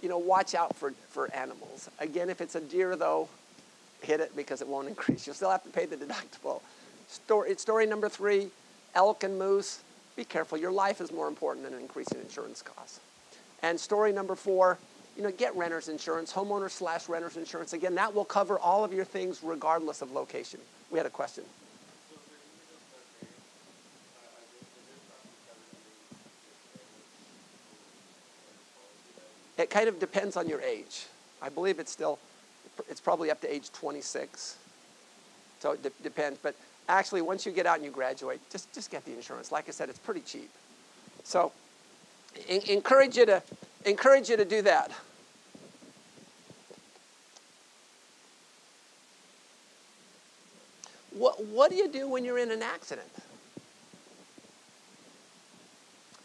watch out for animals. Again, if it's a deer, though, hit it because it won't increase. You'll still have to pay the deductible. Story number 3, elk and moose. Be careful. Your life is more important than an increase in insurance costs. And story number 4, get renter's insurance, homeowners/renter's insurance. Again, that will cover all of your things regardless of location. We had a question. It kind of depends on your age. I believe it's probably up to age 26. So it depends. But actually, once you get out and you graduate, just get the insurance. Like I said, it's pretty cheap. So encourage you to do that. What do you do when you're in an accident?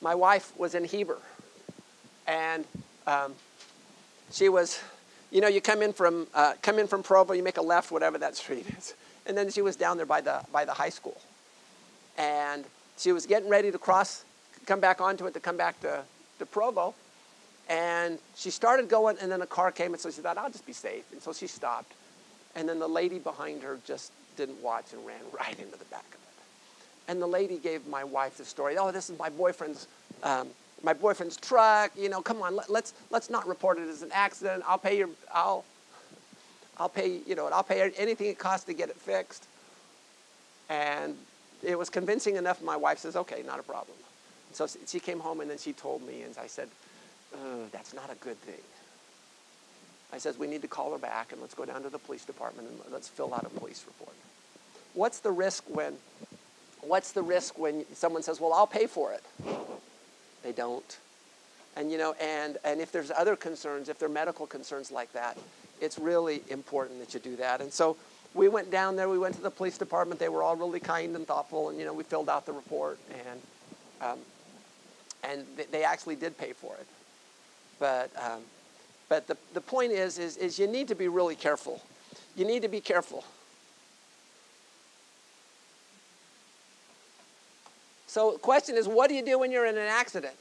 My wife was in Heber, and she was, you come in from Provo, you make a left, whatever that street is, and then she was down there by the high school, and she was getting ready to come back onto it to come back to Provo, and she started going, and then a car came, and so she thought, I'll just be safe, and so she stopped, and then the lady behind her just didn't watch and ran right into the back of it, and the lady gave my wife the story. Oh, this is my boyfriend's truck. Come on, let's not report it as an accident. I'll pay anything it costs to get it fixed. And it was convincing enough. My wife says, okay, not a problem. So she came home and then she told me, and I said, that's not a good thing. I said, we need to call her back and let's go down to the police department and let's fill out a police report. What's the risk when someone says, well, I'll pay for it? They don't. And and if there's other concerns, if there are medical concerns like that, it's really important that you do that. And so we went down there, we went to the police department, they were all really kind and thoughtful, and we filled out the report, and they actually did pay for it. But the point is you need to be really careful. You need to be careful. So the question is, what do you do when you're in an accident?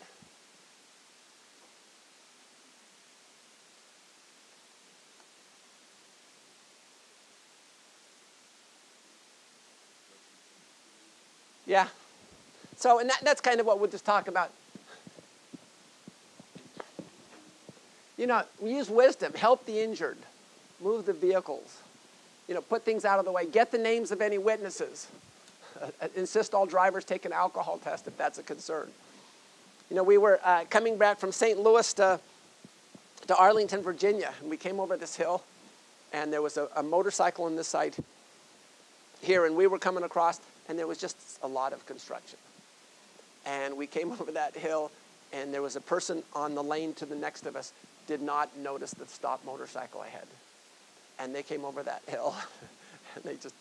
Yeah. So, and that's kind of what we'll just talk about. We use wisdom, help the injured, move the vehicles, put things out of the way, get the names of any witnesses. Insist all drivers take an alcohol test if that's a concern. We were coming back from St. Louis to Arlington, Virginia, and we came over this hill, and there was a motorcycle on this side here, and we were coming across, and there was just a lot of construction. And we came over that hill, and there was a person on the lane to the next of us did not notice the stopped motorcycle ahead. And they came over that hill, and they just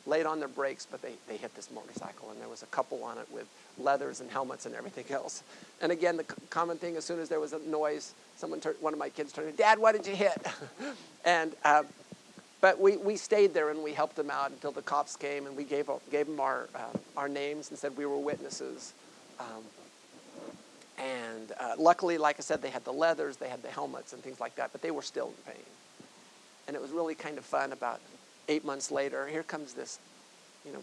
laid on their brakes, but they hit this motorcycle, and there was a couple on it with leathers and helmets and everything else. And again, the common thing, as soon as there was a noise, one of my kids turned, Dad, what did you hit? And but we stayed there and we helped them out until the cops came, and we gave them our names and said we were witnesses. And luckily, like I said, they had the leathers, they had the helmets and things like that, but they were still in pain. And it was really kind of fun. About 8 months later, here comes this,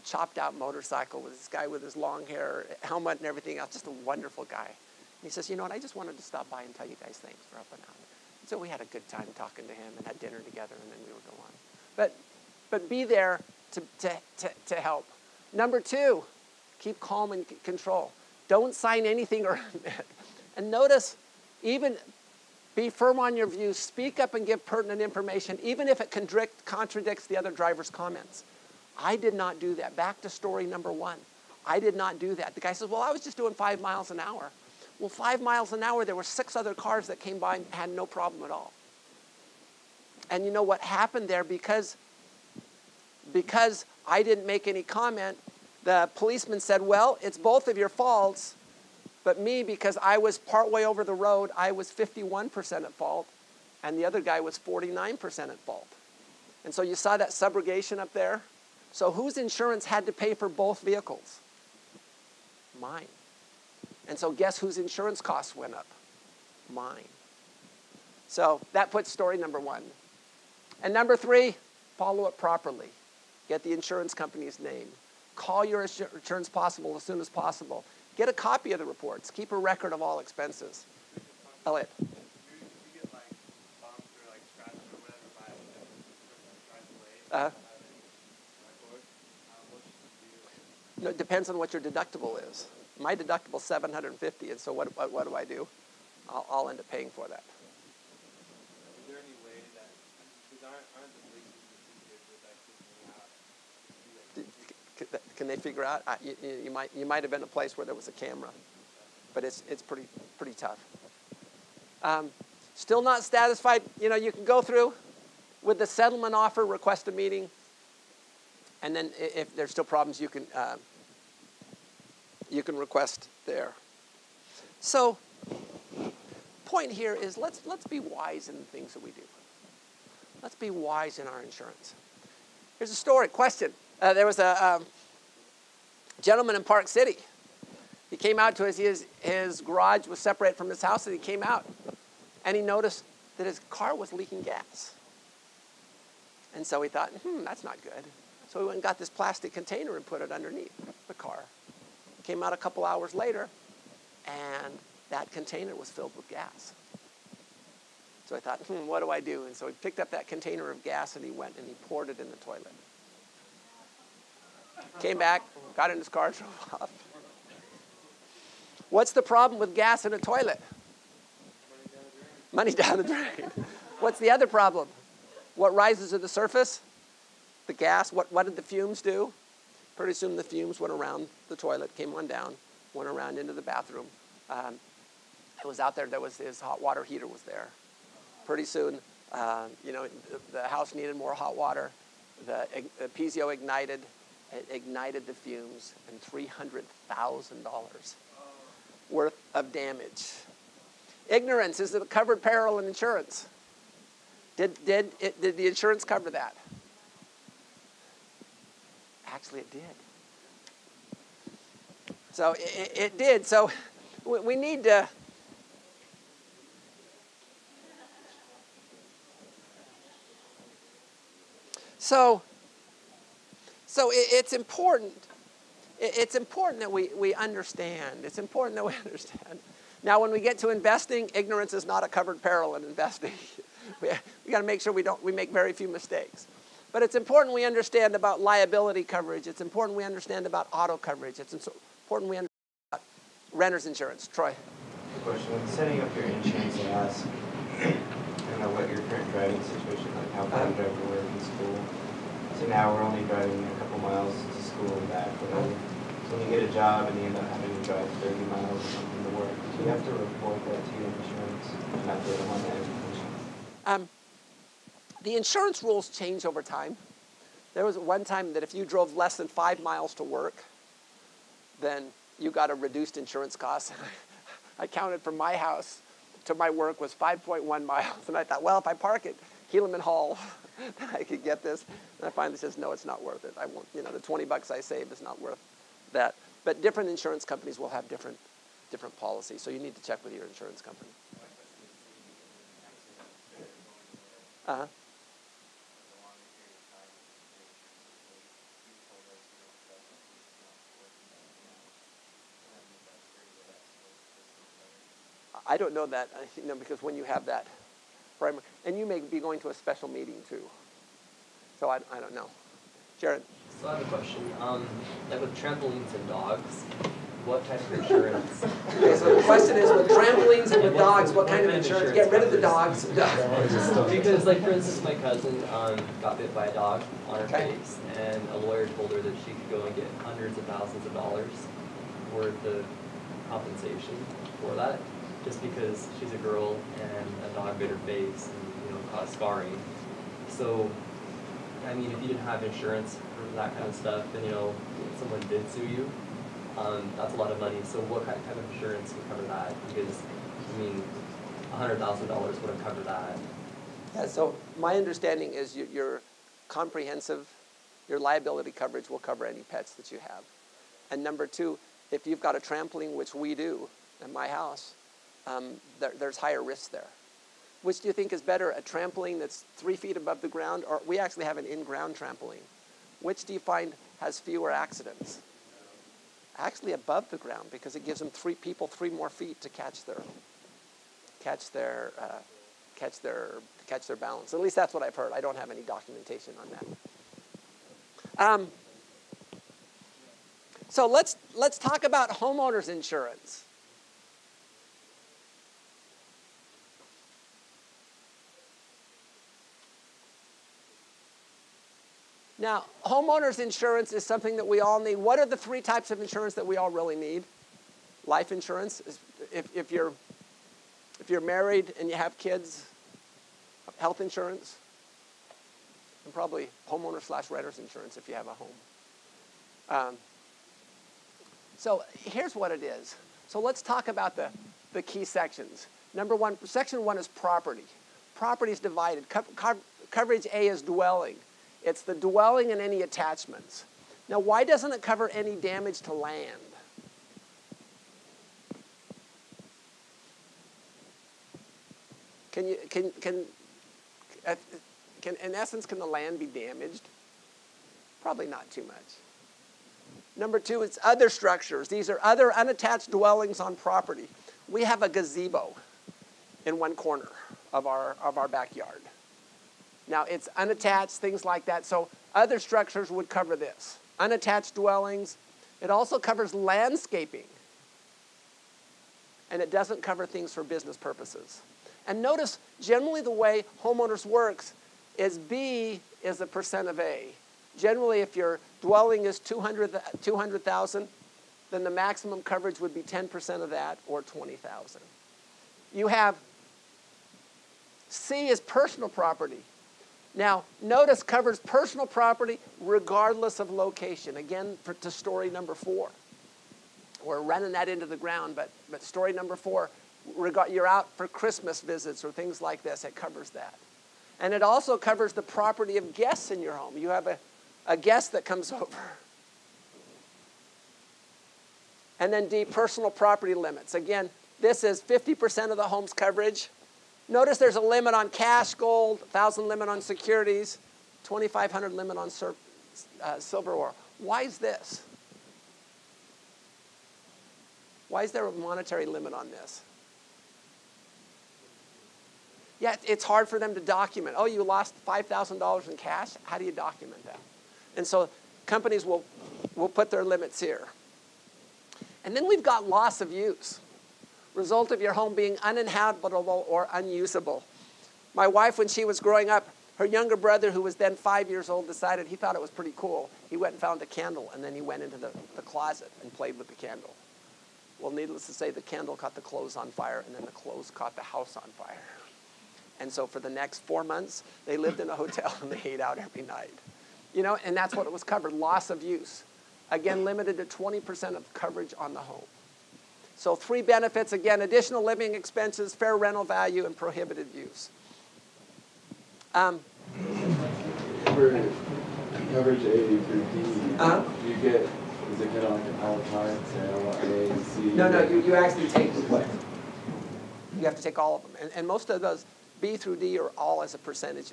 chopped out motorcycle with this guy with his long hair, helmet and everything else, just a wonderful guy. And he says, I just wanted to stop by and tell you guys thanks for helping out. So we had a good time talking to him and had dinner together, and then we would go on. But be there to help. Number 2, keep calm and control. Don't sign anything or and notice, even be firm on your views. Speak up and give pertinent information, even if it contradicts the other driver's comments. I did not do that. Back to story number 1. I did not do that. The guy says, well, I was just doing 5 miles an hour. Well, 5 miles an hour, there were 6 other cars that came by and had no problem at all. And you know what happened there? Because I didn't make any comment, the policeman said, well, it's both of your faults, but me, because I was partway over the road, I was 51% at fault, and the other guy was 49% at fault. And so you saw that subrogation up there? So whose insurance had to pay for both vehicles? Mine. And so guess whose insurance costs went up? Mine. So that puts story number 1. And number 3, follow it properly. Get the insurance company's name. Call your insurance possible as soon as possible. Get a copy of the reports. Keep a record of all expenses. Elliot. You get like No, it depends on what your deductible is. My deductible is $750, and so what do I do? I'll end up paying for that. Is there any way that, because aren't the places that kicking me out? Can they figure out? You might have been a place where there was a camera, but it's pretty tough. Still not satisfied? You can go through with the settlement offer, request a meeting, and then if there's still problems, you can request there. So, point here is let's be wise in the things that we do. Let's be wise in our insurance. Here's a story. Question. There was a gentleman in Park City. He came out to his garage was separated from his house, and he came out, and he noticed that his car was leaking gas. And so he thought, that's not good. So he went and got this plastic container and put it underneath the car. Came out a couple hours later, and that container was filled with gas. So I thought, what do I do? And so he picked up that container of gas, and he went and he poured it in the toilet. Came back, got in his car, drove off. What's the problem with gas in a toilet? Money down the drain. What's the other problem? What rises to the surface? The gas. What did the fumes do? Pretty soon the fumes went around the toilet, came on down, went around into the bathroom. It was out there. There was his hot water heater was there. Pretty soon, the house needed more hot water. The piezo ignited. It ignited the fumes, and $300,000 worth of damage. Ignorance is a covered peril in insurance. Did the insurance cover that? Actually, it did. So it did. So we need to. So it's important. It's important that we understand. It's important that we understand. Now, when we get to investing, ignorance is not a covered peril in investing. we got to make sure we make very few mistakes. But it's important we understand about liability coverage. It's important we understand about auto coverage. It's important we understand about renter's insurance. Troy. Good question. When setting up your insurance, I ask, what your current driving situation, like how far you drive to work and school. So now we're only driving a couple miles to school and back. Whatever. So when you get a job and you end up having to drive 30 miles or something to work, do you have to report that to your insurance? Not that I'm on that information. The insurance rules change over time. There was one time that if you drove less than 5 miles to work, then you got a reduced insurance cost. I counted from my house to my work was 5.1 miles. And I thought, well, if I park at Helaman Hall, then I could get this. And I finally says, no, it's not worth it. I won't, the $20 I saved is not worth that. But different insurance companies will have different policies. So you need to check with your insurance company. Uh-huh. I don't know that, because when you have that primary, and you may be going to a special meeting too. So I don't know. Jared. So I have a question. Like with trampolines and dogs, what type of insurance? Okay, so the question is with trampolines and with dogs, what kind of insurance? Get rid of the dogs. Because, like, for instance, my cousin got bit by a dog on her face, and a lawyer told her that she could go and get hundreds of thousands of dollars worth of compensation for that, just because she's a girl and a dog bit her face and caused scarring. So, I mean, if you didn't have insurance for that kind of stuff, then someone did sue you. That's a lot of money. So what type of insurance would cover that? Because, I mean, $100,000 wouldn't cover that. Yeah, so my understanding is your comprehensive, your liability coverage will cover any pets that you have. And number two, if you've got a trampoline, which we do at my house, there's higher risk there. Which do you think is better, a trampoline that's 3 feet above the ground, or we actually have an in-ground trampoline? Which do you find has fewer accidents? Actually above the ground, because it gives them 3 more feet to catch their balance. At least that's what I've heard. I don't have any documentation on that. So let's talk about homeowners insurance. Now, homeowners insurance is something that we all need. What are the three types of insurance that we all really need? Life insurance, if you're married and you have kids, health insurance, and probably homeowner/renters insurance if you have a home. So here's what it is. So let's talk about the key sections. Number one, section one is property. Property is divided. Coverage A is dwelling. It's the dwelling and any attachments. Now, why doesn't it cover any damage to land? In essence, can the land be damaged? Probably not too much. Number two, it's other structures. These are other unattached dwellings on property. We have a gazebo in one corner of our backyard. Now, it's unattached, things like that. So other structures would cover this. Unattached dwellings. It also covers landscaping. And it doesn't cover things for business purposes. And notice, generally the way homeowners works is B is a percent of A. Generally, if your dwelling is 200,000, then the maximum coverage would be 10% of that, or 20,000. You have C is personal property. Now, notice covers personal property regardless of location. Again, to story number 4. We're running that into the ground, but story number 4, you're out for Christmas visits or things like this, it covers that. And it also covers the property of guests in your home. You have a guest that comes over. And then D, personal property limits. Again, this is 50% of the home's coverage. Notice there's a limit on cash, gold, 1,000 limit on securities, 2,500 limit on silver ore. Why is this? Why is there a monetary limit on this? Yeah, it's hard for them to document. Oh, you lost $5,000 in cash? How do you document that? And so companies will put their limits here. And then we've got loss of use. Result of your home being uninhabitable or unusable. My wife, when she was growing up, her younger brother, who was then 5 years old, decided he thought it was pretty cool. He went and found a candle, and then he went into the closet and played with the candle. Well, needless to say, the candle caught the clothes on fire, and then the clothes caught the house on fire. And so for the next 4 months, they lived in a hotel, and they ate out every night. You know, and that's what it was covered, loss of use. Again, limited to 20% of coverage on the home. So 3 benefits, again, additional living expenses, fair rental value, and prohibited use. For coverage A through D, do you get, is it kind of like an a la carte, say I want A, C? No, you actually take what? You have to take all of them. And most of those B through D are all as a percentage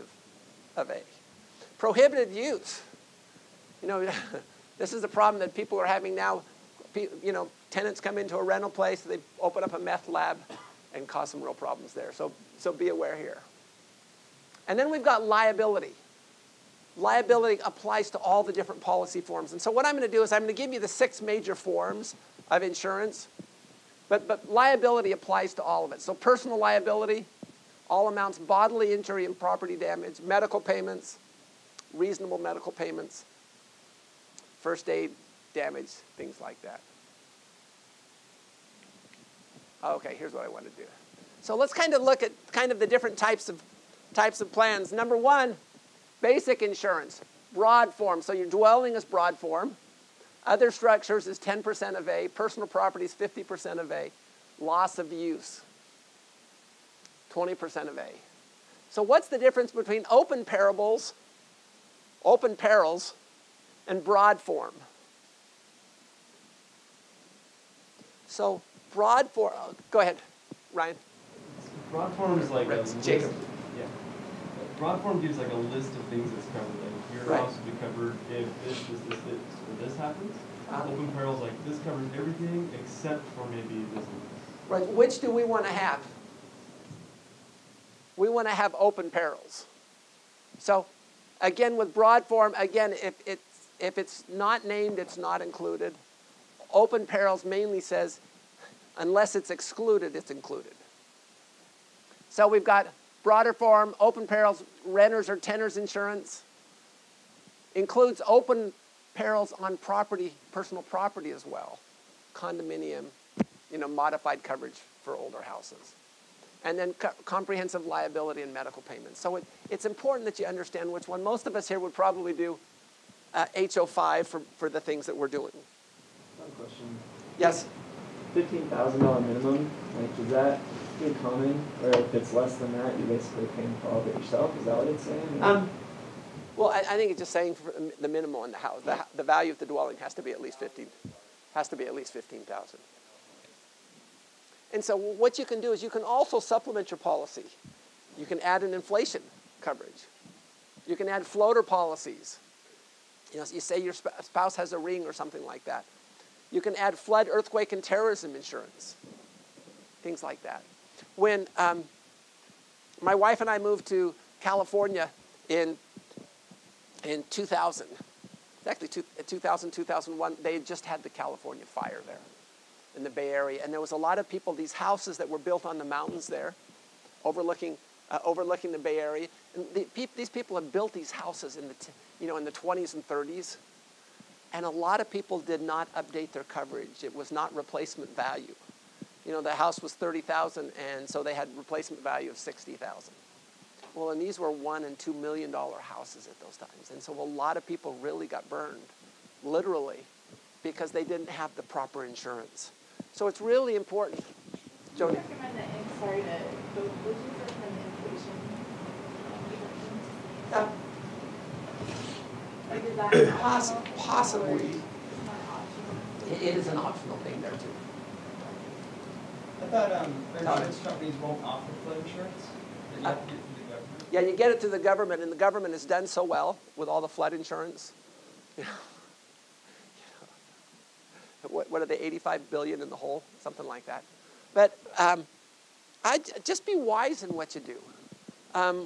of A. Prohibited use. You know, this is a problem that people are having now. You know, tenants come into a rental place, they open up a meth lab and cause some real problems there. So be aware here. And then we've got liability. Liability applies to all the different policy forms. And so what I'm going to do is I'm going to give you the 6 major forms of insurance, but liability applies to all of it. So personal liability, all amounts, bodily injury and property damage, medical payments, reasonable medical payments, first aid, damage, things like that. Okay, here's what I want to do. So let's kind of look at kind of the different types of plans. Number 1, basic insurance, broad form. So your dwelling is broad form. Other structures is 10% of A. Personal property is 50% of A. Loss of use, 20% of A. So what's the difference between open perils, and broad form? So broad form, go ahead, Ryan. Broad form is like Jacob. Yeah. Broad form gives like a list of things that's covered. Like your house will be covered if this, or this happens. Open perils like this covers everything except for maybe this. Right. Which do we want to have? We want to have open perils. So again, with broad form, again, if if it's not named, it's not included. Open perils mainly says, unless it's excluded, it's included. So we've got broader form, open perils, renters or tenants insurance. Includes open perils on property, personal property as well. Condominium, modified coverage for older houses. And then comprehensive liability and medical payments. So it's important that you understand which one. Most of us here would probably do HO5 for the things that we're doing. One question. Yes? $15,000 minimum, is that pretty common? Or if it's less than that, you're basically paying for all of it yourself? Is that what it's saying? Well, I think it's just saying for the minimum on the house. The value of the dwelling has to be at least 15,000. And so what you can do is you can also supplement your policy. You can add an inflation coverage. You can add floater policies. You say your spouse has a ring or something like that. You can add flood, earthquake, and terrorism insurance. Things like that. When my wife and I moved to California in 2000, actually 2000, 2001, they had just had the California fire there in the Bay Area. And there was a lot of people, these houses that were built on the mountains there, overlooking the Bay Area. And these people had built these houses in the 20s and 30s. And a lot of people did not update their coverage. It was not replacement value. The house was $30,000, and so they had replacement value of $60,000. Well, and these were $1 and $2 million houses at those times. And so a lot of people really got burned, literally, because they didn't have the proper insurance. So it's really important. Jody? Would you recommend would you recommend the inflation? Like, is that Possibly. It's not optional. It is an optional thing there, too. I thought insurance companies won't offer flood insurance. That you have to get through the government. Yeah, you get it through the government, and the government has done so well with all the flood insurance. What are they, 85 billion in the hole? Something like that. But just be wise in what you do.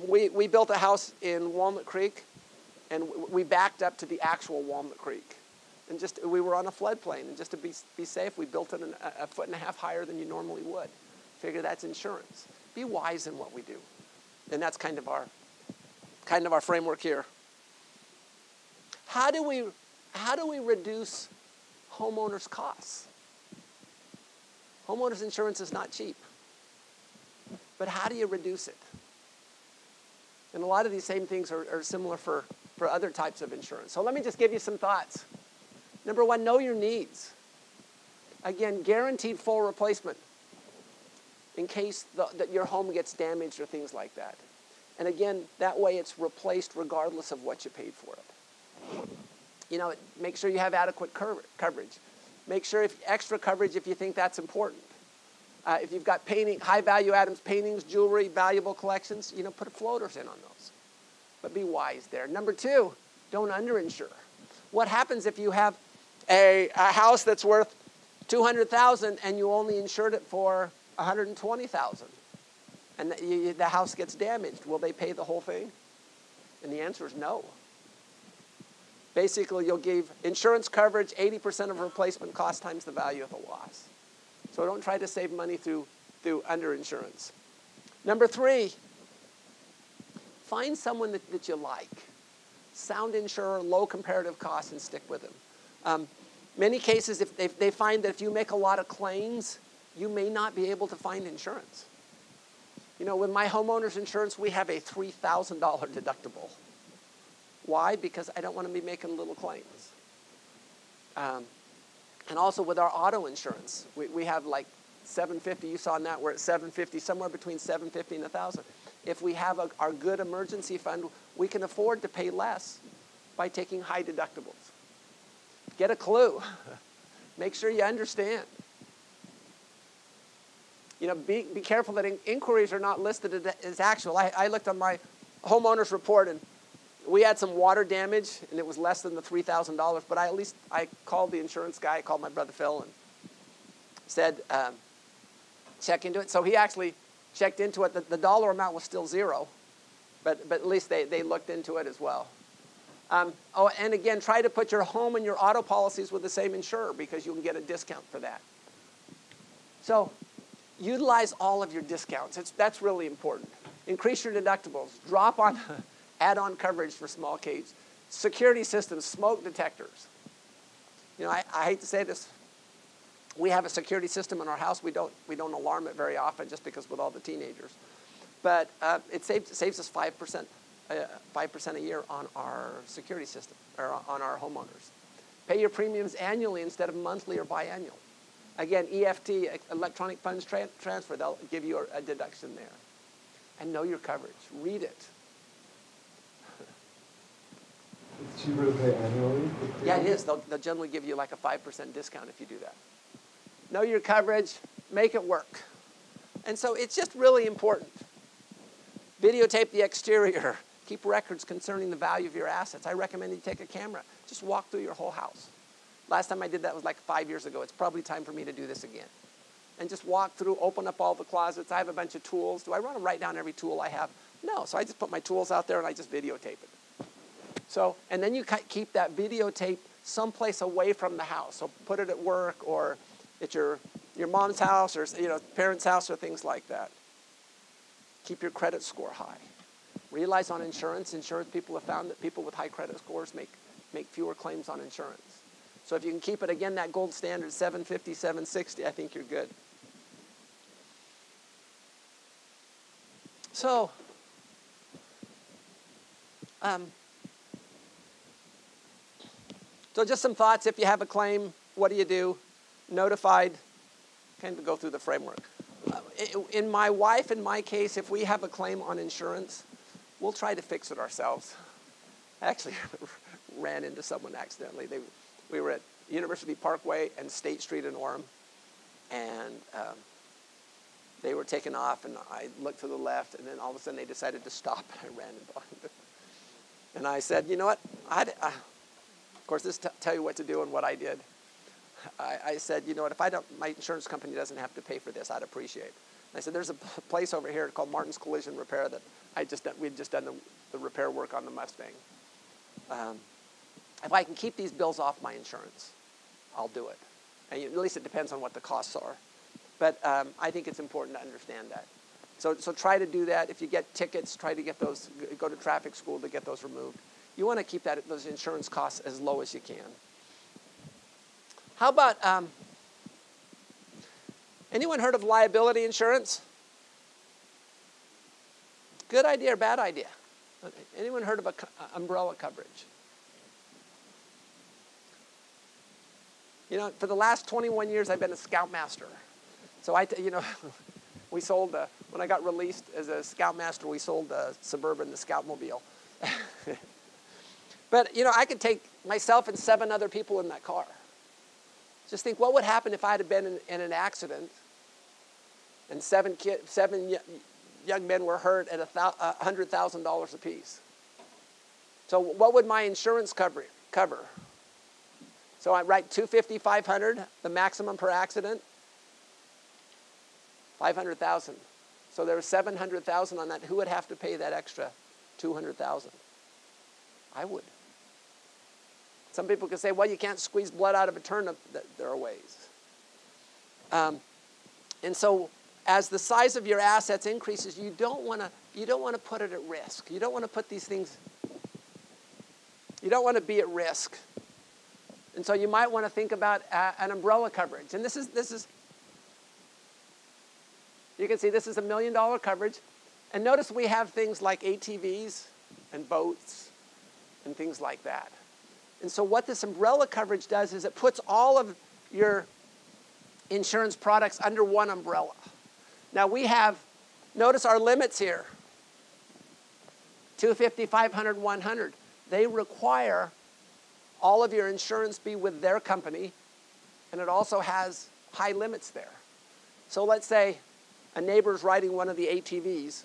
We built a house in Walnut Creek, and we backed up to the actual Walnut Creek. And we were on a floodplain, and just to be safe, we built it a foot and a half higher than you normally would. Figure that's insurance. Be wise in what we do. And that's kind of our framework here. How do we reduce homeowners' costs? Homeowners insurance is not cheap. But how do you reduce it? And a lot of these same things are similar for other types of insurance. So let me just give you some thoughts. Number one, know your needs. Again, guaranteed full replacement in case that your home gets damaged or things like that. And again, that way it's replaced regardless of what you paid for it. Make sure you have adequate coverage. Make sure extra coverage if you think that's important. If you've got high value items, paintings, jewelry, valuable collections, put floaters in on those. But be wise there. Number two, don't underinsure. What happens if you have a house that's worth $200,000 and you only insured it for $120,000, and the house gets damaged? Will they pay the whole thing? And the answer is no. Basically, you'll give insurance coverage 80% of replacement cost times the value of the loss. So don't try to save money through underinsurance. Number three, find someone that you like. Sound insurer, low comparative costs, and stick with them. Many cases, if they find that if you make a lot of claims, you may not be able to find insurance. With my homeowners insurance, we have a $3,000 deductible. Why? Because I don't want to be making little claims. And also with our auto insurance, we have like $750. You saw on that, we're at $750, somewhere between $750 and $1,000. If we have our good emergency fund, we can afford to pay less by taking high deductibles. Get a clue. Make sure you understand. Be careful that inquiries are not listed as actual. I looked on my homeowner's report, and we had some water damage, and it was less than the $3,000. But I called the insurance guy. I called my brother Phil and said, check into it. So he actually checked into it. The dollar amount was still zero, but at least they looked into it as well. Oh, and again, try to put your home and your auto policies with the same insurer because you can get a discount for that. So utilize all of your discounts. That's really important. Increase your deductibles. Drop on add-on coverage for small case. Security systems, smoke detectors. You know, I hate to say this. We have a security system in our house. We don't alarm it very often just because with all the teenagers. But it saves us 5% a year on our security system, or on our homeowners. Pay your premiums annually instead of monthly or biannual. Again, EFT, electronic funds transfer, they'll give you a deduction there. And know your coverage. Read it. It's cheaper to pay annually? Yeah, it is. They'll generally give you like a 5% discount if you do that. Know your coverage. Make it work. And so it's just really important. Videotape the exterior. Keep records concerning the value of your assets. I recommend you take a camera. Just walk through your whole house. Last time I did that was like 5 years ago. It's probably time for me to do this again. And just walk through, open up all the closets. I have a bunch of tools. Do I want to write down every tool I have? No. So I just put my tools out there and I just videotape it. So, and then you keep that videotape someplace away from the house. So put it at work or at your mom's house or parents' house or things like that. Keep your credit score high. Realize on insurance people have found that people with high credit scores make fewer claims on insurance. So if you can keep it, again, that gold standard, 750, 760, I think you're good. So, so just some thoughts. If you have a claim, what do? Notified, kind of go through the framework. In my wife and my case, if we have a claim on insurance, we'll try to fix it ourselves. I actually ran into someone accidentally. We were at University Parkway and State Street in Orem, and they were taking off, and I looked to the left, and then all of a sudden they decided to stop, and I ran in behind them. And I said, you know what? Of course, this tell you what to do and what I did. I said, you know what? If my insurance company doesn't have to pay for this, I'd appreciate it. And I said, there's a place over here called Martin's Collision Repair that we'd just done the repair work on the Mustang. If I can keep these bills off my insurance, I'll do it. And at least it depends on what the costs are. But I think it's important to understand that. So try to do that. If you get tickets, try to get those, go to traffic school to get those removed. You want to keep those insurance costs as low as you can. How about, anyone heard of liability insurance? Good idea or bad idea? Anyone heard of umbrella coverage? You know, for the last 21 years, I've been a scoutmaster. So we sold, when I got released as a scoutmaster, we sold the Suburban, the Scoutmobile. But, I could take myself and 7 other people in that car. Just think, what would happen if I had been in an accident and 7 young men were hurt at $100,000 apiece? So what would my insurance cover? So I write $250, $500, the maximum per accident, $500,000. So there was $700,000 on that. Who would have to pay that extra $200,000? I would. Some people could say, well, you can't squeeze blood out of a turnip. There are ways. And so as the size of your assets increases, you don't want to put it at risk. You don't want to put these things, you don't want to be at risk. And so you might want to think about an umbrella coverage. And this is, you can see this is $1 million coverage. And notice we have things like ATVs and boats and things like that. And so what this umbrella coverage does is it puts all of your insurance products under one umbrella. Now we have, notice our limits here, $250, $500, $100. They require all of your insurance be with their company, and it also has high limits there. So let's say a neighbor's riding one of the ATVs,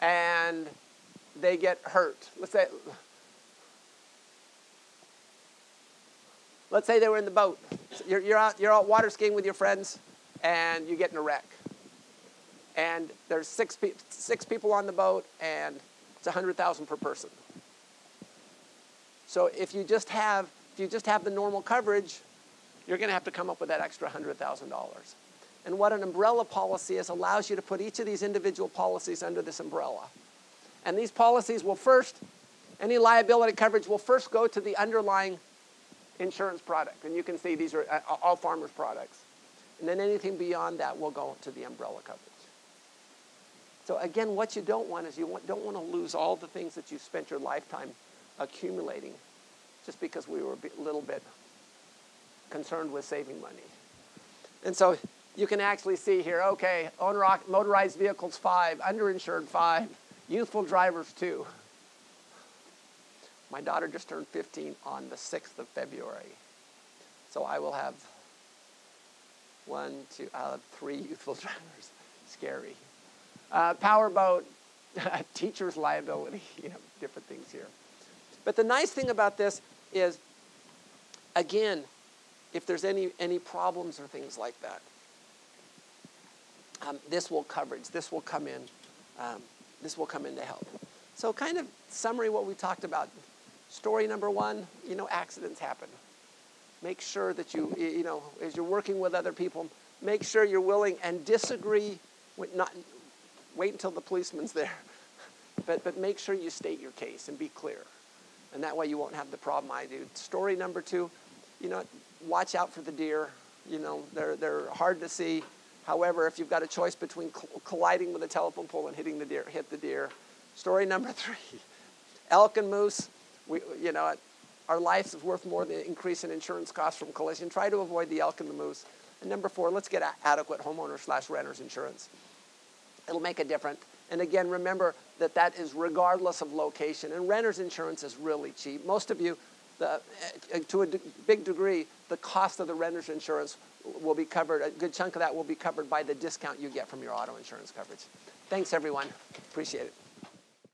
and they get hurt. Let's say they were in the boat. You're out water skiing with your friends, and you get in a wreck. And there's six people on the boat, and It's $100,000 per person. So if you just have the normal coverage, you're going to have to come up with that extra $100,000. And what an umbrella policy is allows you to put each of these individual policies under this umbrella. And these policies will first, any liability coverage will first go to the underlying insurance product. And you can see these are all Farmers products. And then anything beyond that will go to the umbrella coverage. So again, what you don't want is don't want to lose all the things that you spent your lifetime accumulating just because we were a little bit concerned with saving money. And so you can actually see here, okay, motorized vehicles 5, underinsured 5, youthful drivers 2. My daughter just turned 15 on the 6th of February. So I will have 3 youthful drivers. Scary. Powerboat, teacher's liability, different things here. But the nice thing about this is, again, if there's any problems or things like that, this will coverage. This will come in to help. So kind of summary what we talked about. Story number 1, accidents happen. Make sure that as you're working with other people, make sure you're willing and disagree with wait until the policeman's there. But make sure you state your case and be clear. And that way you won't have the problem I do. Story number 2, watch out for the deer. They're hard to see. However, if you've got a choice between colliding with a telephone pole and hitting the deer, hit the deer. Story number 3, elk and moose. Our life is worth more than the increase in insurance costs from collision. Try to avoid the elk and the moose. And number 4, let's get adequate homeowner/renters insurance. It'll make a difference. And again, remember that is regardless of location. And renters insurance is really cheap. Most of you, to a big degree, the cost of the renters insurance will be covered. A good chunk of that will be covered by the discount you get from your auto insurance coverage. Thanks, everyone. Appreciate it.